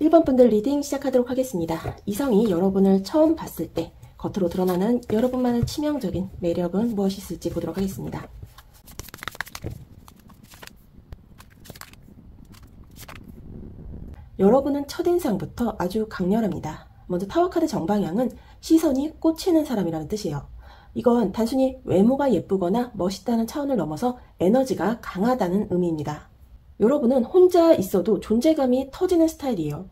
1번 분들 리딩 시작하도록 하겠습니다. 이성이 여러분을 처음 봤을 때 겉으로 드러나는 여러분만의 치명적인 매력은 무엇이 있을지 보도록 하겠습니다. 여러분은 첫인상부터 아주 강렬합니다. 먼저 타워카드 정방향은 시선이 꽂히는 사람이라는 뜻이에요. 이건 단순히 외모가 예쁘거나 멋있다는 차원을 넘어서 에너지가 강하다는 의미입니다. 여러분은 혼자 있어도 존재감이 터지는 스타일이에요.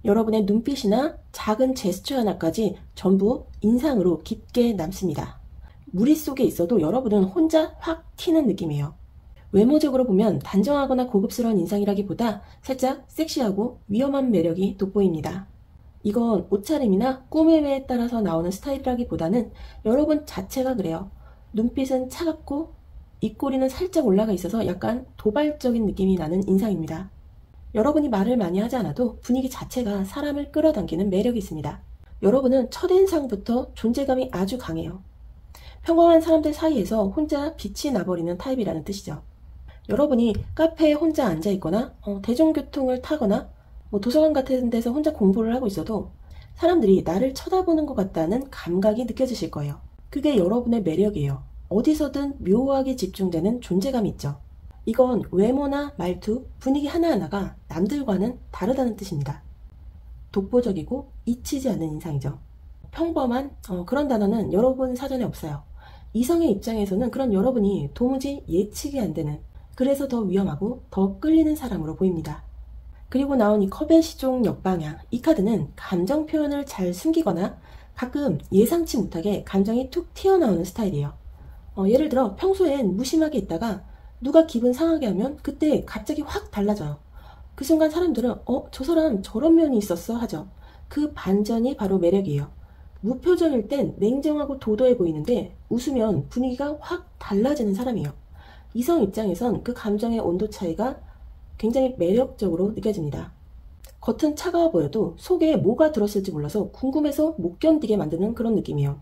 여러분의 눈빛이나 작은 제스처 하나까지 전부 인상으로 깊게 남습니다. 무리 속에 있어도 여러분은 혼자 확 튀는 느낌이에요. 외모적으로 보면 단정하거나 고급스러운 인상이라기보다 살짝 섹시하고 위험한 매력이 돋보입니다. 이건 옷차림이나 꾸밈에 따라서 나오는 스타일이라기보다는 여러분 자체가 그래요. 눈빛은 차갑고 입꼬리는 살짝 올라가 있어서 약간 도발적인 느낌이 나는 인상입니다. 여러분이 말을 많이 하지 않아도 분위기 자체가 사람을 끌어당기는 매력이 있습니다. 여러분은 첫인상부터 존재감이 아주 강해요. 평범한 사람들 사이에서 혼자 빛이 나버리는 타입이라는 뜻이죠. 여러분이 카페에 혼자 앉아있거나 대중교통을 타거나 도서관 같은 데서 혼자 공부를 하고 있어도 사람들이 나를 쳐다보는 것 같다는 감각이 느껴지실 거예요. 그게 여러분의 매력이에요. 어디서든 묘하게 집중되는 존재감이 있죠. 이건 외모나 말투, 분위기 하나하나가 남들과는 다르다는 뜻입니다. 독보적이고 잊히지 않는 인상이죠. 평범한 그런 단어는 여러분 사전에 없어요. 이성의 입장에서는 그런 여러분이 도무지 예측이 안 되는, 그래서 더 위험하고 더 끌리는 사람으로 보입니다. 그리고 나온 이 컵의 시종 역방향, 이 카드는 감정 표현을 잘 숨기거나 가끔 예상치 못하게 감정이 툭 튀어나오는 스타일이에요. 예를 들어 평소엔 무심하게 있다가 누가 기분 상하게 하면 그때 갑자기 확 달라져요. 그 순간 사람들은 저 사람 저런 면이 있었어 하죠. 그 반전이 바로 매력이에요. 무표정일 땐 냉정하고 도도해 보이는데 웃으면 분위기가 확 달라지는 사람이에요. 이성 입장에선 그 감정의 온도 차이가 굉장히 매력적으로 느껴집니다. 겉은 차가워 보여도 속에 뭐가 들었을지 몰라서 궁금해서 못 견디게 만드는 그런 느낌이에요.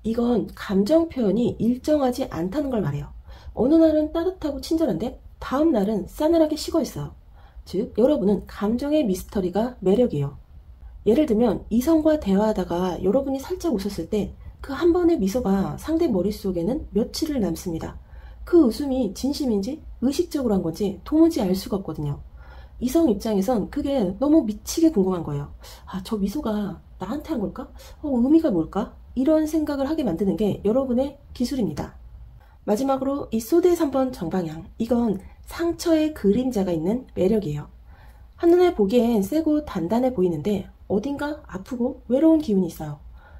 이건 감정 표현이 일정하지 않다는 걸 말해요. 어느 날은 따뜻하고 친절한데 다음 날은 싸늘하게 식어 있어요. 즉 여러분은 감정의 미스터리가 매력이에요. 예를 들면 이성과 대화하다가 여러분이 살짝 웃었을 때 그 한 번의 미소가 상대 머릿속에는 며칠을 남습니다. 그 웃음이 진심인지 의식적으로 한 건지 도무지 알 수가 없거든요. 이성 입장에선 그게 너무 미치게 궁금한 거예요. 저 미소가 나한테 한 걸까? 의미가 뭘까? 이런 생각을 하게 만드는 게 여러분의 기술입니다. 마지막으로 이 소드의 3번 정방향, 이건 상처의 그림자가 있는 매력이에요. 한눈에 보기엔 세고 단단해 보이는데 어딘가 아프고 외로운 기운이 있어요.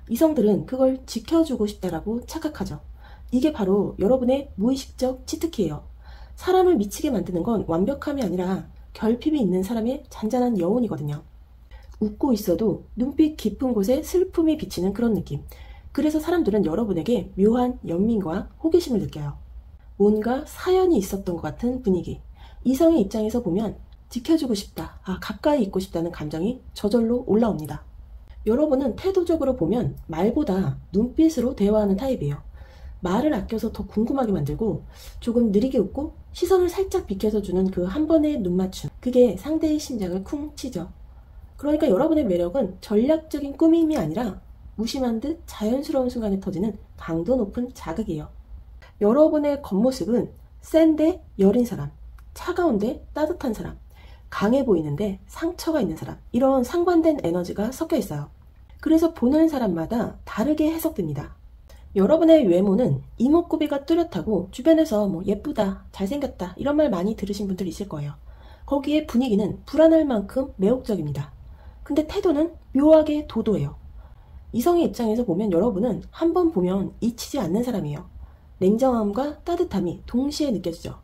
이성들은 그걸 지켜주고 싶다라고 착각하죠. 이게 바로 여러분의 무의식적 치트키예요. 사람을 미치게 만드는 건 완벽함이 아니라 결핍이 있는 사람의 잔잔한 여운이거든요. 웃고 있어도 눈빛 깊은 곳에 슬픔이 비치는 그런 느낌. 그래서 사람들은 여러분에게 묘한 연민과 호기심을 느껴요. 뭔가 사연이 있었던 것 같은 분위기. 이성의 입장에서 보면 지켜주고 싶다, 가까이 있고 싶다는 감정이 저절로 올라옵니다. 여러분은 태도적으로 보면 말보다 눈빛으로 대화하는 타입이에요. 말을 아껴서 더 궁금하게 만들고 조금 느리게 웃고 시선을 살짝 비켜서 주는 그 한 번의 눈맞춤, 그게 상대의 심장을 쿵 치죠. 그러니까 여러분의 매력은 전략적인 꾸밈이 아니라 무심한 듯 자연스러운 순간에 터지는 강도 높은 자극이에요. 여러분의 겉모습은 센데 여린 사람, 차가운데 따뜻한 사람, 강해 보이는데 상처가 있는 사람, 이런 상반된 에너지가 섞여 있어요. 그래서 보는 사람마다 다르게 해석됩니다. 여러분의 외모는 이목구비가 뚜렷하고 주변에서 예쁘다, 잘생겼다 이런 말 많이 들으신 분들 있을 거예요. 거기에 분위기는 불안할 만큼 매혹적입니다. 근데 태도는 묘하게 도도해요. 이성의 입장에서 보면 여러분은 한 번 보면 잊히지 않는 사람이에요. 냉정함과 따뜻함이 동시에 느껴지죠.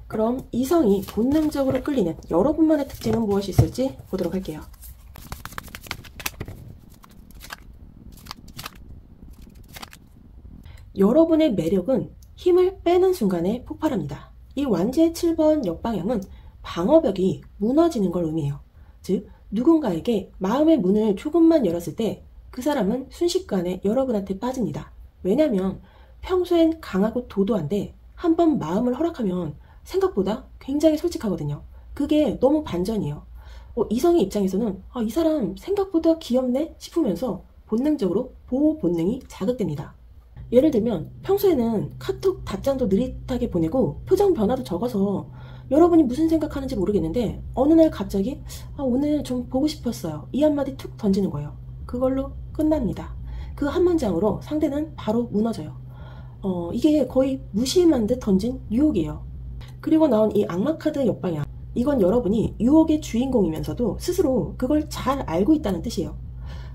그럼 이성이 본능적으로 끌리는 여러분만의 특징은 무엇이 있을지 보도록 할게요. 여러분의 매력은 힘을 빼는 순간에 폭발합니다. 이 완지의 7번 역방향은 방어벽이 무너지는 걸 의미해요. 즉 누군가에게 마음의 문을 조금만 열었을 때 그 사람은 순식간에 여러분한테 빠집니다. 왜냐면 평소엔 강하고 도도한데 한번 마음을 허락하면 생각보다 굉장히 솔직하거든요. 그게 너무 반전이에요. 이성의 입장에서는 이 사람 생각보다 귀엽네 싶으면서 본능적으로 보호 본능이 자극됩니다. 예를 들면 평소에는 카톡 답장도 느릿하게 보내고 표정 변화도 적어서 여러분이 무슨 생각하는지 모르겠는데 어느 날 갑자기 오늘 좀 보고 싶었어요, 이 한마디 툭 던지는 거예요. 그걸로 끝납니다. 그 한 문장으로 상대는 바로 무너져요. 이게 거의 무심한 듯 던진 유혹이에요. 그리고 나온 이 악마 카드 역방향, 이건 여러분이 유혹의 주인공이면서도 스스로 그걸 잘 알고 있다는 뜻이에요.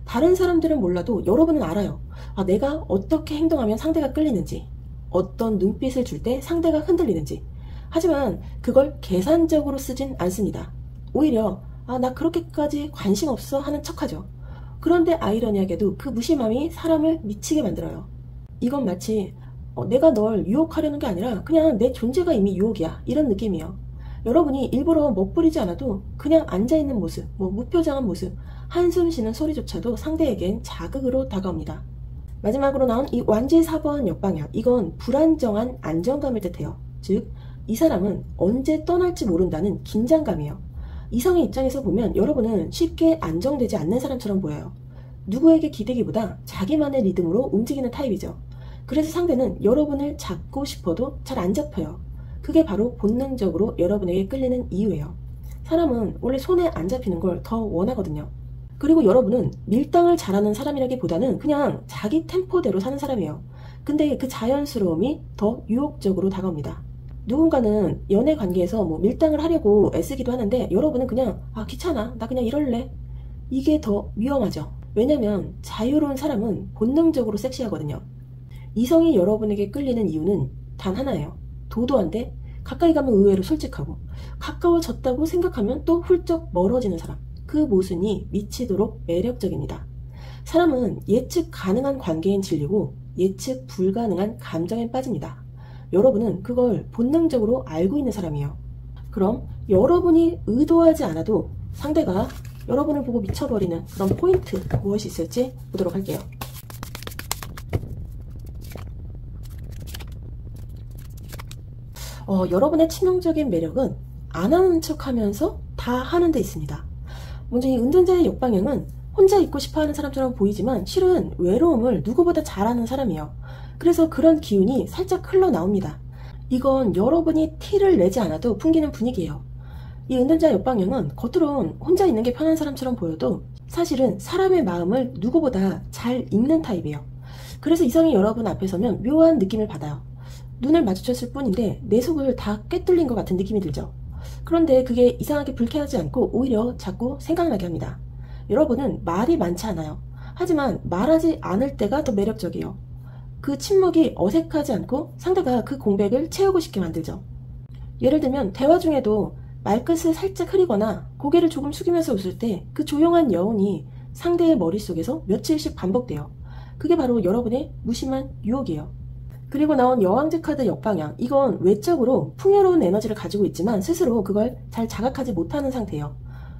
다른 사람들은 몰라도 여러분은 알아요. 내가 어떻게 행동하면 상대가 끌리는지, 어떤 눈빛을 줄 때 상대가 흔들리는지. 하지만 그걸 계산적으로 쓰진 않습니다. 오히려 나 그렇게까지 관심 없어 하는 척하죠. 그런데 아이러니하게도 그 무심함이 사람을 미치게 만들어요. 이건 마치 내가 널 유혹하려는 게 아니라 그냥 내 존재가 이미 유혹이야, 이런 느낌이에요. 여러분이 일부러 멋부리지 않아도 그냥 앉아있는 모습, 무표정한 모습, 한숨 쉬는 소리조차도 상대에겐 자극으로 다가옵니다. 마지막으로 나온 이 완지 4번 역방향, 이건 불안정한 안정감을 뜻해요. 즉, 이 사람은 언제 떠날지 모른다는 긴장감이에요. 이성의 입장에서 보면 여러분은 쉽게 안정되지 않는 사람처럼 보여요. 누구에게 기대기보다 자기만의 리듬으로 움직이는 타입이죠. 그래서 상대는 여러분을 잡고 싶어도 잘 안 잡혀요. 그게 바로 본능적으로 여러분에게 끌리는 이유예요. 사람은 원래 손에 안 잡히는 걸 더 원하거든요. 그리고 여러분은 밀당을 잘하는 사람이라기보다는 그냥 자기 템포대로 사는 사람이에요. 근데 그 자연스러움이 더 유혹적으로 다가옵니다. 누군가는 연애 관계에서 밀당을 하려고 애쓰기도 하는데 여러분은 그냥 귀찮아, 나 그냥 이럴래. 이게 더 위험하죠. 왜냐면 자유로운 사람은 본능적으로 섹시하거든요. 이성이 여러분에게 끌리는 이유는 단 하나예요. 도도한데 가까이 가면 의외로 솔직하고, 가까워졌다고 생각하면 또 훌쩍 멀어지는 사람. 그 모순이 미치도록 매력적입니다. 사람은 예측 가능한 관계엔 질리고 예측 불가능한 감정엔 빠집니다. 여러분은 그걸 본능적으로 알고 있는 사람이에요. 그럼 여러분이 의도하지 않아도 상대가 여러분을 보고 미쳐버리는 그런 포인트 무엇이 있을지 보도록 할게요. 여러분의 치명적인 매력은 안 하는 척 하면서 다 하는 데 있습니다. 먼저 이 은둔자의 역방향은 혼자 있고 싶어하는 사람처럼 보이지만 실은 외로움을 누구보다 잘하는 사람이에요. 그래서 그런 기운이 살짝 흘러나옵니다. 이건 여러분이 티를 내지 않아도 풍기는 분위기예요. 이 은둔자 역방향은 겉으론 혼자 있는 게 편한 사람처럼 보여도 사실은 사람의 마음을 누구보다 잘 읽는 타입이에요. 그래서 이성이 여러분 앞에 서면 묘한 느낌을 받아요. 눈을 마주쳤을 뿐인데 내 속을 다 꿰뚫린 것 같은 느낌이 들죠. 그런데 그게 이상하게 불쾌하지 않고 오히려 자꾸 생각나게 합니다. 여러분은 말이 많지 않아요. 하지만 말하지 않을 때가 더 매력적이에요. 그 침묵이 어색하지 않고 상대가 그 공백을 채우고 싶게 만들죠. 예를 들면 대화 중에도 말끝을 살짝 흐리거나 고개를 조금 숙이면서 웃을 때 그 조용한 여운이 상대의 머릿속에서 며칠씩 반복돼요. 그게 바로 여러분의 무심한 유혹이에요. 그리고 나온 여왕제 카드 역방향, 이건 외적으로 풍요로운 에너지를 가지고 있지만 스스로 그걸 잘 자각하지 못하는 상태예요.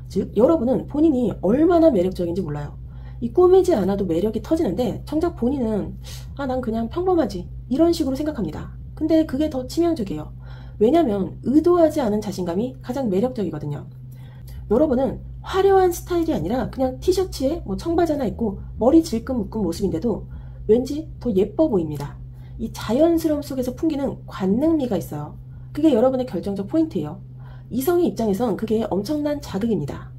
즉 여러분은 본인이 얼마나 매력적인지 몰라요. 이 꾸미지 않아도 매력이 터지는데 정작 본인은 난 그냥 평범하지, 이런 식으로 생각합니다. 근데 그게 더 치명적이에요. 왜냐면 의도하지 않은 자신감이 가장 매력적이거든요. 여러분은 화려한 스타일이 아니라 그냥 티셔츠에 청바지 하나 입고 머리 질끈 묶은 모습인데도 왠지 더 예뻐 보입니다. 이 자연스러움 속에서 풍기는 관능미가 있어요. 그게 여러분의 결정적 포인트예요. 이성의 입장에선 그게 엄청난 자극입니다.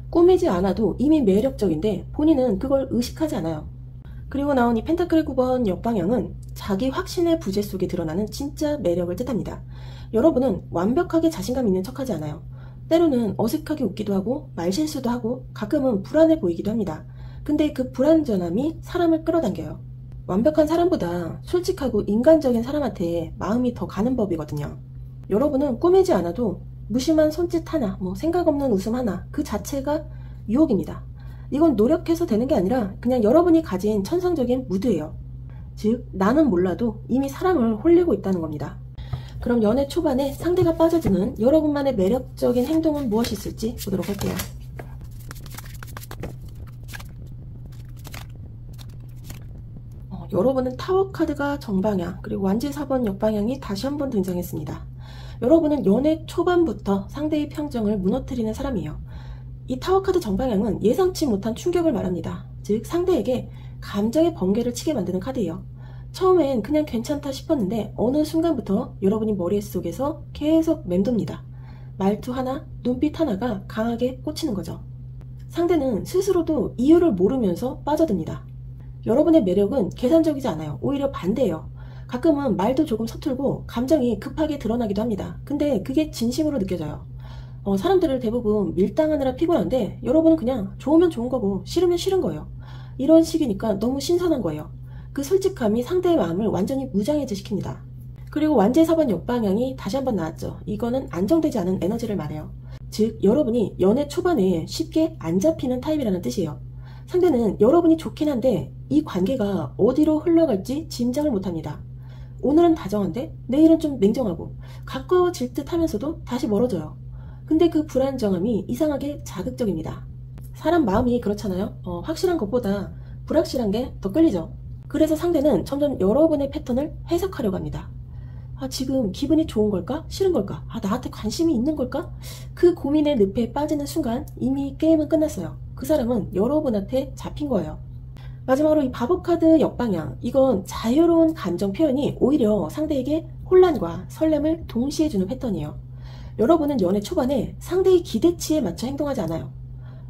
꾸미지 않아도 이미 매력적인데 본인은 그걸 의식하지 않아요. 그리고 나온 이 펜타클의 9번 역방향은 자기 확신의 부재 속에 드러나는 진짜 매력을 뜻합니다. 여러분은 완벽하게 자신감 있는 척하지 않아요. 때로는 어색하게 웃기도 하고 말실수도 하고 가끔은 불안해 보이기도 합니다. 근데 그 불안전함이 사람을 끌어당겨요. 완벽한 사람보다 솔직하고 인간적인 사람한테 마음이 더 가는 법이거든요. 여러분은 꾸미지 않아도 무심한 손짓 하나, 생각 없는 웃음 하나, 그 자체가 유혹입니다. 이건 노력해서 되는 게 아니라 그냥 여러분이 가진 천성적인 무드예요. 즉 나는 몰라도 이미 사람을 홀리고 있다는 겁니다. 그럼 연애 초반에 상대가 빠져드는 여러분만의 매력적인 행동은 무엇이 있을지 보도록 할게요. 여러분은 타워 카드가 정방향, 그리고 완지 4번 역방향이 다시 한번 등장했습니다. 여러분은 연애 초반부터 상대의 평정을 무너뜨리는 사람이에요. 이 타워카드 정방향은 예상치 못한 충격을 말합니다. 즉 상대에게 감정의 번개를 치게 만드는 카드예요. 처음엔 그냥 괜찮다 싶었는데 어느 순간부터 여러분이 머릿속에서 계속 맴돕니다. 말투 하나, 눈빛 하나가 강하게 꽂히는 거죠. 상대는 스스로도 이유를 모르면서 빠져듭니다. 여러분의 매력은 계산적이지 않아요. 오히려 반대예요. 가끔은 말도 조금 서툴고 감정이 급하게 드러나기도 합니다. 근데 그게 진심으로 느껴져요. 사람들을 대부분 밀당하느라 피곤한데 여러분은 그냥 좋으면 좋은 거고 싫으면 싫은 거예요. 이런 식이니까 너무 신선한 거예요. 그 솔직함이 상대의 마음을 완전히 무장해제시킵니다. 그리고 완제 4번 역방향이 다시 한번 나왔죠. 이거는 안정되지 않은 에너지를 말해요. 즉 여러분이 연애 초반에 쉽게 안 잡히는 타입이라는 뜻이에요. 상대는 여러분이 좋긴 한데 이 관계가 어디로 흘러갈지 짐작을 못합니다. 오늘은 다정한데 내일은 좀 냉정하고 가까워질 듯 하면서도 다시 멀어져요. 근데 그 불안정함이 이상하게 자극적입니다. 사람 마음이 그렇잖아요. 확실한 것보다 불확실한 게 더 끌리죠. 그래서 상대는 점점 여러분의 패턴을 해석하려고 합니다. 지금 기분이 좋은 걸까? 싫은 걸까? 나한테 관심이 있는 걸까? 그 고민의 늪에 빠지는 순간 이미 게임은 끝났어요. 그 사람은 여러분한테 잡힌 거예요. 마지막으로 이 바보카드 역방향, 이건 자유로운 감정 표현이 오히려 상대에게 혼란과 설렘을 동시에 주는 패턴이에요. 여러분은 연애 초반에 상대의 기대치에 맞춰 행동하지 않아요.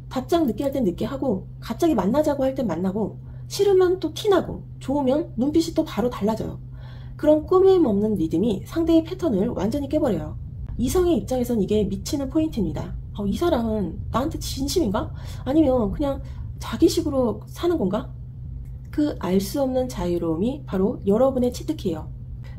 답장 늦게 할 땐 늦게 하고 갑자기 만나자고 할 땐 만나고 싫으면 또 티나고 좋으면 눈빛이 또 바로 달라져요. 그런 꾸밈 없는 리듬이 상대의 패턴을 완전히 깨버려요. 이성의 입장에선 이게 미치는 포인트입니다. 이 사람은 나한테 진심인가? 아니면 그냥 자기식으로 사는 건가? 그 알 수 없는 자유로움이 바로 여러분의 치트키예요.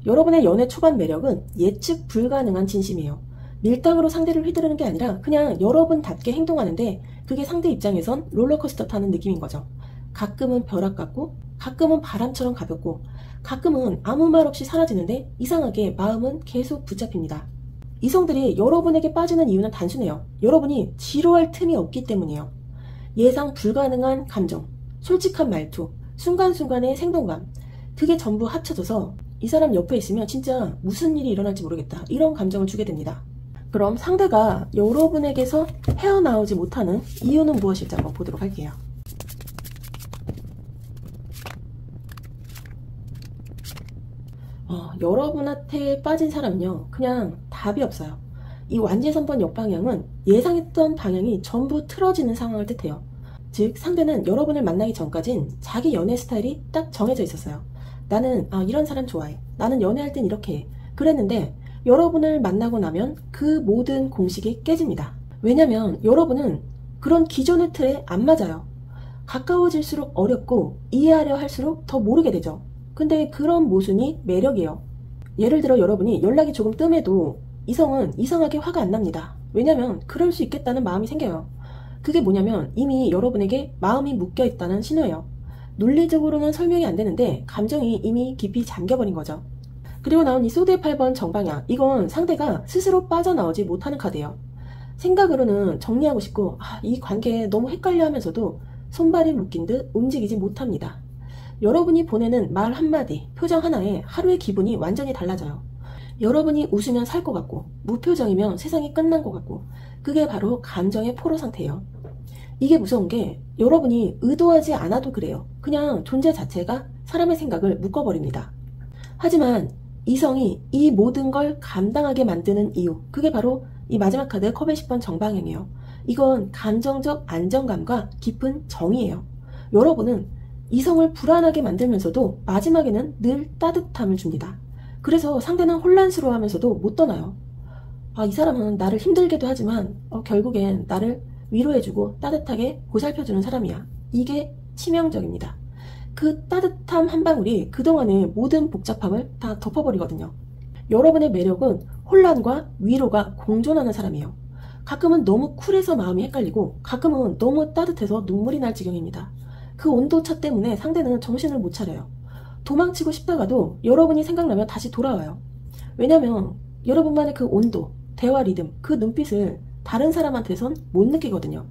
여러분의 연애 초반 매력은 예측 불가능한 진심이에요. 밀당으로 상대를 휘두르는 게 아니라 그냥 여러분답게 행동하는데 그게 상대 입장에선 롤러코스터 타는 느낌인 거죠. 가끔은 벼락 같고 가끔은 바람처럼 가볍고 가끔은 아무 말 없이 사라지는데 이상하게 마음은 계속 붙잡힙니다. 이성들이 여러분에게 빠지는 이유는 단순해요. 여러분이 지루할 틈이 없기 때문이에요. 예상 불가능한 감정, 솔직한 말투, 순간순간의 생동감, 그게 전부 합쳐져서 이 사람 옆에 있으면 진짜 무슨 일이 일어날지 모르겠다, 이런 감정을 주게 됩니다. 그럼 상대가 여러분에게서 헤어나오지 못하는 이유는 무엇일지 한번 보도록 할게요. 여러분한테 빠진 사람은요, 그냥 답이 없어요. 이 완제 3번 역방향은 예상했던 방향이 전부 틀어지는 상황을 뜻해요. 즉 상대는 여러분을 만나기 전까진 자기 연애 스타일이 딱 정해져 있었어요. 나는 이런 사람 좋아해, 나는 연애할 땐 이렇게 해, 그랬는데 여러분을 만나고 나면 그 모든 공식이 깨집니다. 왜냐면 여러분은 그런 기존의 틀에 안 맞아요. 가까워질수록 어렵고 이해하려 할수록 더 모르게 되죠. 근데 그런 모순이 매력이에요. 예를 들어 여러분이 연락이 조금 뜸해도 이성은 이상하게 화가 안 납니다. 왜냐면 그럴 수 있겠다는 마음이 생겨요. 그게 뭐냐면 이미 여러분에게 마음이 묶여 있다는 신호예요. 논리적으로는 설명이 안 되는데 감정이 이미 깊이 잠겨버린 거죠. 그리고 나온 이 소드의 8번 정방향, 이건 상대가 스스로 빠져나오지 못하는 카드예요. 생각으로는 정리하고 싶고 이 관계에 너무 헷갈려 하면서도 손발이 묶인 듯 움직이지 못합니다. 여러분이 보내는 말 한마디, 표정 하나에 하루의 기분이 완전히 달라져요. 여러분이 웃으면 살 것 같고 무표정이면 세상이 끝난 것 같고, 그게 바로 감정의 포로 상태예요. 이게 무서운 게 여러분이 의도하지 않아도 그래요. 그냥 존재 자체가 사람의 생각을 묶어버립니다. 하지만 이성이 이 모든 걸 감당하게 만드는 이유, 그게 바로 이 마지막 카드 컵의 10번 정방향이에요. 이건 감정적 안정감과 깊은 정의예요. 여러분은 이성을 불안하게 만들면서도 마지막에는 늘 따뜻함을 줍니다. 그래서 상대는 혼란스러워하면서도 못 떠나요. 이 사람은 나를 힘들게도 하지만 결국엔 나를 위로해주고 따뜻하게 보살펴주는 사람이야. 이게 치명적입니다. 그 따뜻함 한 방울이 그동안의 모든 복잡함을 다 덮어버리거든요. 여러분의 매력은 혼란과 위로가 공존하는 사람이에요. 가끔은 너무 쿨해서 마음이 헷갈리고 가끔은 너무 따뜻해서 눈물이 날 지경입니다. 그 온도차 때문에 상대는 정신을 못 차려요. 도망치고 싶다가도 여러분이 생각나면 다시 돌아와요. 왜냐면 여러분만의 그 온도, 대화 리듬, 그 눈빛을 다른 사람한테선 못 느끼거든요.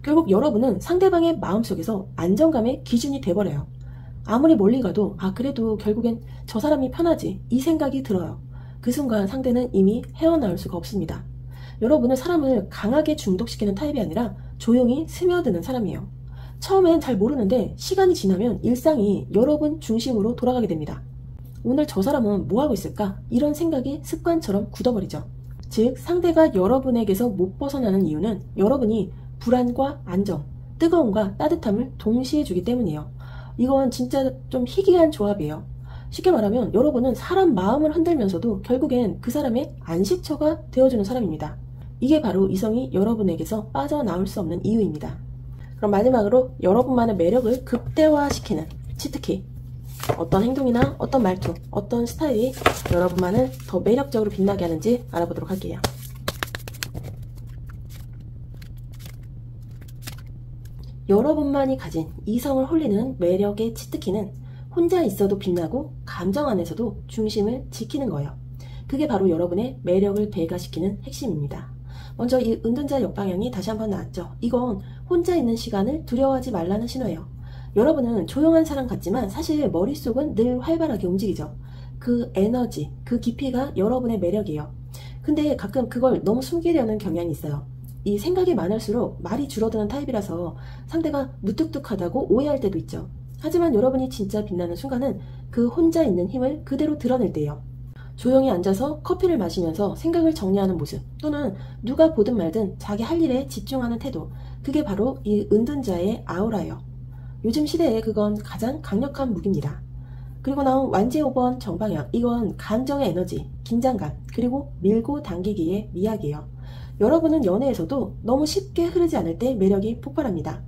결국 여러분은 상대방의 마음속에서 안정감의 기준이 돼버려요. 아무리 멀리 가도 그래도 결국엔 저 사람이 편하지, 이 생각이 들어요. 그 순간 상대는 이미 헤어나올 수가 없습니다. 여러분은 사람을 강하게 중독시키는 타입이 아니라 조용히 스며드는 사람이에요. 처음엔 잘 모르는데 시간이 지나면 일상이 여러분 중심으로 돌아가게 됩니다. 오늘 저 사람은 뭐 하고 있을까? 이런 생각이 습관처럼 굳어버리죠. 즉 상대가 여러분에게서 못 벗어나는 이유는 여러분이 불안과 안정, 뜨거움과 따뜻함을 동시에 주기 때문이에요. 이건 진짜 좀 희귀한 조합이에요. 쉽게 말하면 여러분은 사람 마음을 흔들면서도 결국엔 그 사람의 안식처가 되어주는 사람입니다. 이게 바로 이성이 여러분에게서 빠져나올 수 없는 이유입니다. 그럼 마지막으로 여러분만의 매력을 극대화시키는 치트키, 어떤 행동이나 어떤 말투, 어떤 스타일이 여러분만을 더 매력적으로 빛나게 하는지 알아보도록 할게요. 여러분만이 가진 이성을 홀리는 매력의 치트키는 혼자 있어도 빛나고 감정 안에서도 중심을 지키는 거예요. 그게 바로 여러분의 매력을 배가시키는 핵심입니다. 먼저 이 은둔자 역방향이 다시 한번 나왔죠. 이건 혼자 있는 시간을 두려워하지 말라는 신호예요. 여러분은 조용한 사람 같지만 사실 머릿속은 늘 활발하게 움직이죠. 그 에너지, 그 깊이가 여러분의 매력이에요. 근데 가끔 그걸 너무 숨기려는 경향이 있어요. 이 생각이 많을수록 말이 줄어드는 타입이라서 상대가 무뚝뚝하다고 오해할 때도 있죠. 하지만 여러분이 진짜 빛나는 순간은 그 혼자 있는 힘을 그대로 드러낼 때예요. 조용히 앉아서 커피를 마시면서 생각을 정리하는 모습, 또는 누가 보든 말든 자기 할 일에 집중하는 태도, 그게 바로 이 은둔자의 아우라예요. 요즘 시대에 그건 가장 강력한 무기입니다. 그리고 나온 완제 5번 정방향, 이건 감정의 에너지, 긴장감, 그리고 밀고 당기기의 미학이에요. 여러분은 연애에서도 너무 쉽게 흐르지 않을 때 매력이 폭발합니다.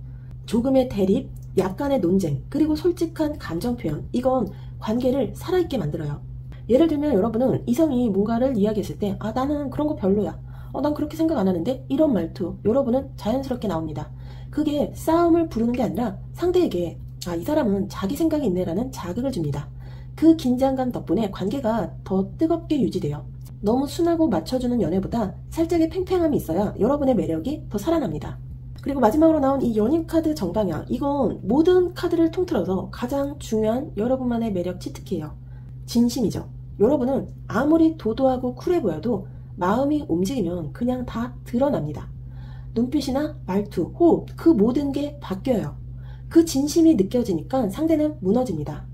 조금의 대립, 약간의 논쟁, 그리고 솔직한 감정 표현, 이건 관계를 살아있게 만들어요. 예를 들면 여러분은 이성이 뭔가를 이야기했을 때 나는 그런 거 별로야, 난 그렇게 생각 안 하는데, 이런 말투 여러분은 자연스럽게 나옵니다. 그게 싸움을 부르는 게 아니라 상대에게 이 사람은 자기 생각이 있네라는 자극을 줍니다. 그 긴장감 덕분에 관계가 더 뜨겁게 유지돼요. 너무 순하고 맞춰주는 연애보다 살짝의 팽팽함이 있어야 여러분의 매력이 더 살아납니다. 그리고 마지막으로 나온 이 연인 카드 정방향, 이건 모든 카드를 통틀어서 가장 중요한 여러분만의 매력 치트키예요. 진심이죠. 여러분은 아무리 도도하고 쿨해 보여도 마음이 움직이면 그냥 다 드러납니다. 눈빛이나 말투, 호흡, 그 모든 게 바뀌어요. 그 진심이 느껴지니까 상대는 무너집니다.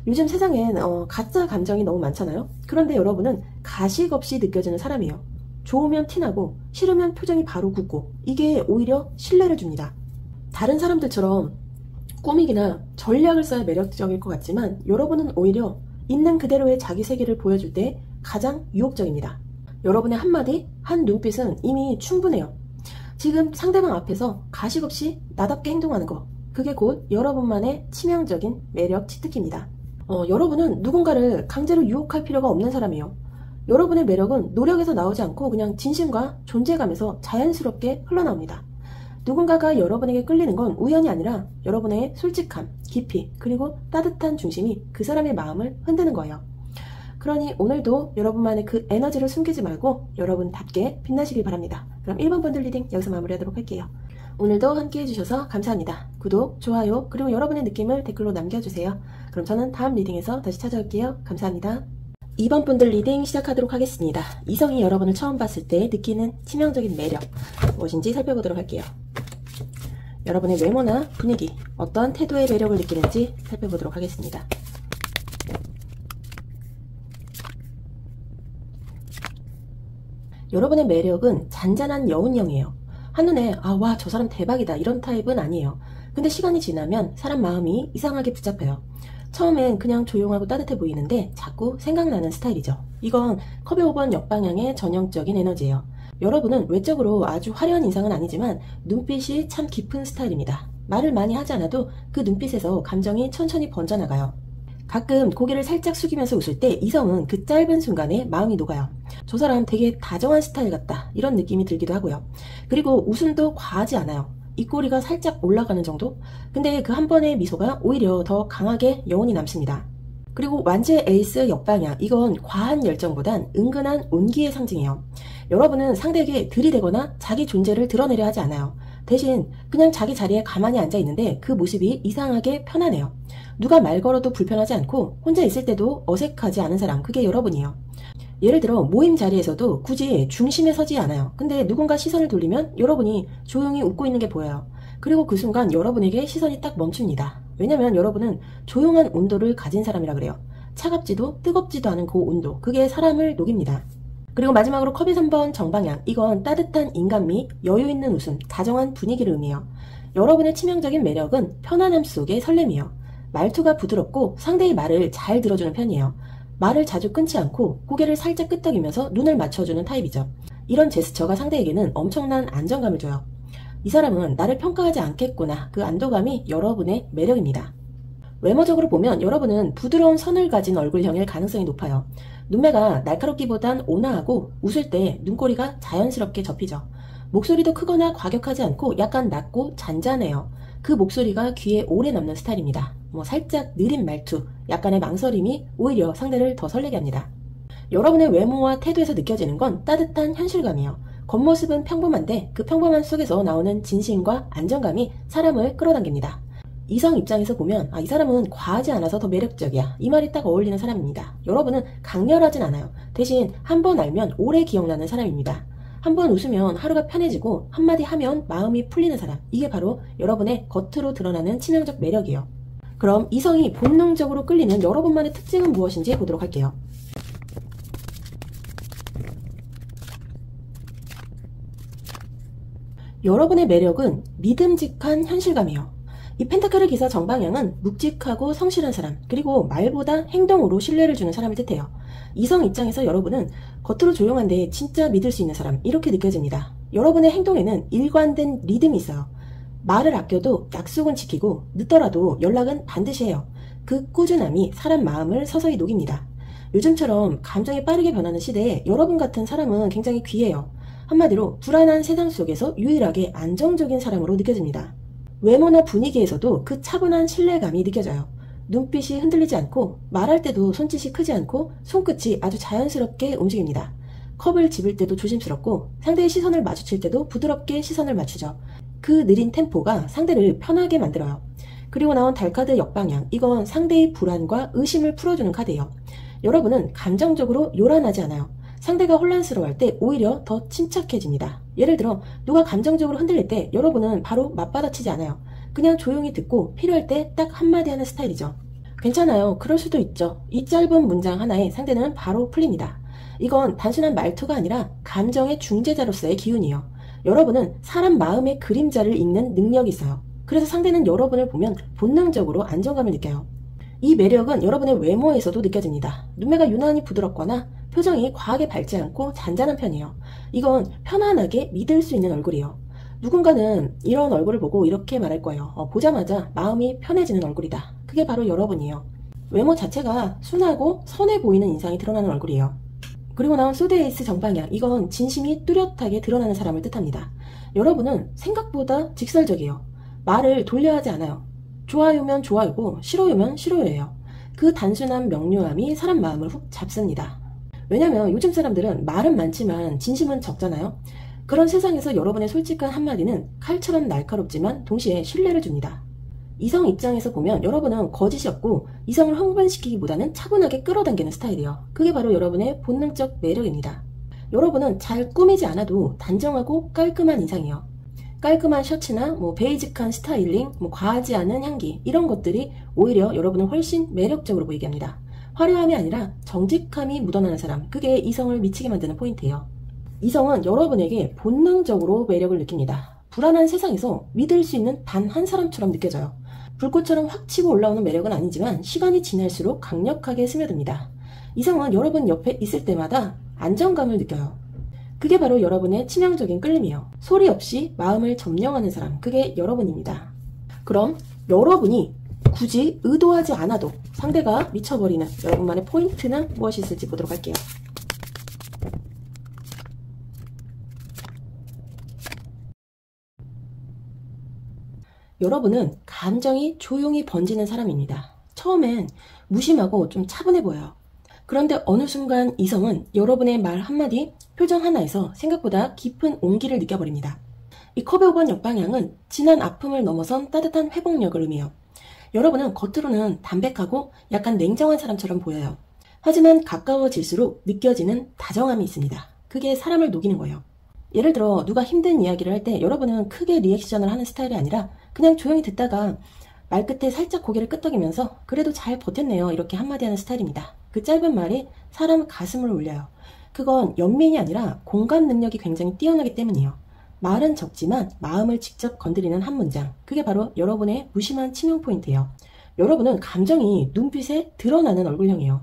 요즘 세상엔 가짜 감정이 너무 많잖아요. 그런데 여러분은 가식 없이 느껴지는 사람이에요. 좋으면 티나고 싫으면 표정이 바로 굳고, 이게 오히려 신뢰를 줍니다. 다른 사람들처럼 꾸미기나 전략을 써야 매력적일 것 같지만 여러분은 오히려 있는 그대로의 자기 세계를 보여줄 때 가장 유혹적입니다. 여러분의 한마디, 한 눈빛은 이미 충분해요. 지금 상대방 앞에서 가식 없이 나답게 행동하는 거, 그게 곧 여러분만의 치명적인 매력 치트키입니다. 여러분은 누군가를 강제로 유혹할 필요가 없는 사람이에요. 여러분의 매력은 노력에서 나오지 않고 그냥 진심과 존재감에서 자연스럽게 흘러나옵니다. 누군가가 여러분에게 끌리는 건 우연이 아니라 여러분의 솔직함, 깊이, 그리고 따뜻한 중심이 그 사람의 마음을 흔드는 거예요. 그러니 오늘도 여러분만의 그 에너지를 숨기지 말고 여러분답게 빛나시길 바랍니다. 그럼 1번 번들 리딩 여기서 마무리하도록 할게요. 오늘도 함께 해주셔서 감사합니다. 구독, 좋아요, 그리고 여러분의 느낌을 댓글로 남겨주세요. 그럼 저는 다음 리딩에서 다시 찾아올게요. 감사합니다. 2번 분들 리딩 시작하도록 하겠습니다. 이성이 여러분을 처음 봤을 때 느끼는 치명적인 매력, 무엇인지 살펴보도록 할게요. 여러분의 외모나 분위기, 어떤 태도의 매력을 느끼는지 살펴보도록 하겠습니다. 여러분의 매력은 잔잔한 여운형이에요. 한눈에 와, 저 사람 대박이다, 이런 타입은 아니에요. 근데 시간이 지나면 사람 마음이 이상하게 붙잡혀요. 처음엔 그냥 조용하고 따뜻해 보이는데 자꾸 생각나는 스타일이죠. 이건 컵의 5번 역방향의 전형적인 에너지예요. 여러분은 외적으로 아주 화려한 인상은 아니지만 눈빛이 참 깊은 스타일입니다. 말을 많이 하지 않아도 그 눈빛에서 감정이 천천히 번져나가요. 가끔 고개를 살짝 숙이면서 웃을 때 이성은 그 짧은 순간에 마음이 녹아요. 저 사람 되게 다정한 스타일 같다, 이런 느낌이 들기도 하고요. 그리고 웃음도 과하지 않아요. 입꼬리가 살짝 올라가는 정도? 근데 그 한 번의 미소가 오히려 더 강하게 여운이 남습니다. 그리고 완제 에이스 역방향, 이건 과한 열정보단 은근한 온기의 상징이에요. 여러분은 상대에게 들이대거나 자기 존재를 드러내려 하지 않아요. 대신 그냥 자기 자리에 가만히 앉아 있는데 그 모습이 이상하게 편안해요. 누가 말 걸어도 불편하지 않고 혼자 있을 때도 어색하지 않은 사람, 그게 여러분이에요. 예를 들어 모임 자리에서도 굳이 중심에 서지 않아요. 근데 누군가 시선을 돌리면 여러분이 조용히 웃고 있는 게 보여요. 그리고 그 순간 여러분에게 시선이 딱 멈춥니다. 왜냐면 여러분은 조용한 온도를 가진 사람이라 그래요. 차갑지도 뜨겁지도 않은 그 온도, 그게 사람을 녹입니다. 그리고 마지막으로 컵의 3번 정방향, 이건 따뜻한 인간미, 여유 있는 웃음, 다정한 분위기를 의미해요. 여러분의 치명적인 매력은 편안함 속의 설렘이에요. 말투가 부드럽고 상대의 말을 잘 들어주는 편이에요. 말을 자주 끊지 않고 고개를 살짝 끄덕이면서 눈을 맞춰주는 타입이죠. 이런 제스처가 상대에게는 엄청난 안정감을 줘요. 이 사람은 나를 평가하지 않겠구나, 그 안도감이 여러분의 매력입니다. 외모적으로 보면 여러분은 부드러운 선을 가진 얼굴형일 가능성이 높아요. 눈매가 날카롭기보단 온화하고 웃을 때 눈꼬리가 자연스럽게 접히죠. 목소리도 크거나 과격하지 않고 약간 낮고 잔잔해요. 그 목소리가 귀에 오래 남는 스타일입니다. 살짝 느린 말투, 약간의 망설임이 오히려 상대를 더 설레게 합니다. 여러분의 외모와 태도에서 느껴지는 건 따뜻한 현실감이에요. 겉모습은 평범한데 그 평범한 속에서 나오는 진심과 안정감이 사람을 끌어당깁니다. 이성 입장에서 보면 이 사람은 과하지 않아서 더 매력적이야, 이 말이 딱 어울리는 사람입니다. 여러분은 강렬하진 않아요. 대신 한 번 알면 오래 기억나는 사람입니다. 한 번 웃으면 하루가 편해지고 한마디 하면 마음이 풀리는 사람, 이게 바로 여러분의 겉으로 드러나는 치명적 매력이에요. 그럼 이성이 본능적으로 끌리는 여러분만의 특징은 무엇인지 보도록 할게요. 여러분의 매력은 믿음직한 현실감이에요. 이 펜타클의 기사 정방향은 묵직하고 성실한 사람, 그리고 말보다 행동으로 신뢰를 주는 사람을 뜻해요. 이성 입장에서 여러분은 겉으로 조용한데 진짜 믿을 수 있는 사람, 이렇게 느껴집니다. 여러분의 행동에는 일관된 리듬이 있어요. 말을 아껴도 약속은 지키고 늦더라도 연락은 반드시 해요. 그 꾸준함이 사람 마음을 서서히 녹입니다. 요즘처럼 감정이 빠르게 변하는 시대에 여러분 같은 사람은 굉장히 귀해요. 한마디로 불안한 세상 속에서 유일하게 안정적인 사람으로 느껴집니다. 외모나 분위기에서도 그 차분한 신뢰감이 느껴져요. 눈빛이 흔들리지 않고 말할 때도 손짓이 크지 않고 손끝이 아주 자연스럽게 움직입니다. 컵을 집을 때도 조심스럽고 상대의 시선을 마주칠 때도 부드럽게 시선을 맞추죠. 그 느린 템포가 상대를 편하게 만들어요. 그리고 나온 달카드 역방향, 이건 상대의 불안과 의심을 풀어주는 카드예요. 여러분은 감정적으로 요란하지 않아요. 상대가 혼란스러워할 때 오히려 더 침착해집니다. 예를 들어 누가 감정적으로 흔들릴 때 여러분은 바로 맞받아치지 않아요. 그냥 조용히 듣고 필요할 때 딱 한마디 하는 스타일이죠. 괜찮아요, 그럴 수도 있죠. 이 짧은 문장 하나에 상대는 바로 풀립니다. 이건 단순한 말투가 아니라 감정의 중재자로서의 기운이에요. 여러분은 사람 마음의 그림자를 읽는 능력이 있어요. 그래서 상대는 여러분을 보면 본능적으로 안정감을 느껴요. 이 매력은 여러분의 외모에서도 느껴집니다. 눈매가 유난히 부드럽거나 표정이 과하게 밝지 않고 잔잔한 편이에요. 이건 편안하게 믿을 수 있는 얼굴이에요. 누군가는 이런 얼굴을 보고 이렇게 말할 거예요. 보자마자 마음이 편해지는 얼굴이다. 그게 바로 여러분이에요. 외모 자체가 순하고 선해 보이는 인상이 드러나는 얼굴이에요. 그리고 나온 소드 에이스 정방향, 이건 진심이 뚜렷하게 드러나는 사람을 뜻합니다. 여러분은 생각보다 직설적이에요. 말을 돌려 하지 않아요. 좋아요면 좋아요고 싫어요면 싫어요예요. 그 단순한 명료함이 사람 마음을 훅 잡습니다. 왜냐면 요즘 사람들은 말은 많지만 진심은 적잖아요. 그런 세상에서 여러분의 솔직한 한마디는 칼처럼 날카롭지만 동시에 신뢰를 줍니다. 이성 입장에서 보면 여러분은 거짓이 없고 이성을 흥분시키기보다는 차분하게 끌어당기는 스타일이에요. 그게 바로 여러분의 본능적 매력입니다. 여러분은 잘 꾸미지 않아도 단정하고 깔끔한 인상이에요. 깔끔한 셔츠나 베이직한 스타일링, 과하지 않은 향기, 이런 것들이 오히려 여러분을 훨씬 매력적으로 보이게 합니다. 화려함이 아니라 정직함이 묻어나는 사람, 그게 이성을 미치게 만드는 포인트예요. 이성은 여러분에게 본능적으로 매력을 느낍니다. 불안한 세상에서 믿을 수 있는 단 한 사람처럼 느껴져요. 불꽃처럼 확 치고 올라오는 매력은 아니지만 시간이 지날수록 강력하게 스며듭니다. 이성은 여러분 옆에 있을 때마다 안정감을 느껴요. 그게 바로 여러분의 치명적인 끌림이에요. 소리 없이 마음을 점령하는 사람, 그게 여러분입니다. 그럼 여러분이 굳이 의도하지 않아도 상대가 미쳐버리는 여러분만의 포인트는 무엇이 있을지 보도록 할게요. 여러분은 감정이 조용히 번지는 사람입니다. 처음엔 무심하고 좀 차분해 보여요. 그런데 어느 순간 이성은 여러분의 말 한마디, 표정 하나에서 생각보다 깊은 온기를 느껴버립니다. 이 컵의 5번 역방향은 지난 아픔을 넘어선 따뜻한 회복력을 의미해요. 여러분은 겉으로는 담백하고 약간 냉정한 사람처럼 보여요. 하지만 가까워질수록 느껴지는 다정함이 있습니다. 그게 사람을 녹이는 거예요. 예를 들어 누가 힘든 이야기를 할 때 여러분은 크게 리액션을 하는 스타일이 아니라 그냥 조용히 듣다가 말끝에 살짝 고개를 끄덕이면서 그래도 잘 버텼네요 이렇게 한마디 하는 스타일입니다. 그 짧은 말이 사람 가슴을 울려요. 그건 연민이 아니라 공감 능력이 굉장히 뛰어나기 때문이에요. 말은 적지만 마음을 직접 건드리는 한 문장, 그게 바로 여러분의 무심한 치명 포인트예요. 여러분은 감정이 눈빛에 드러나는 얼굴형이에요.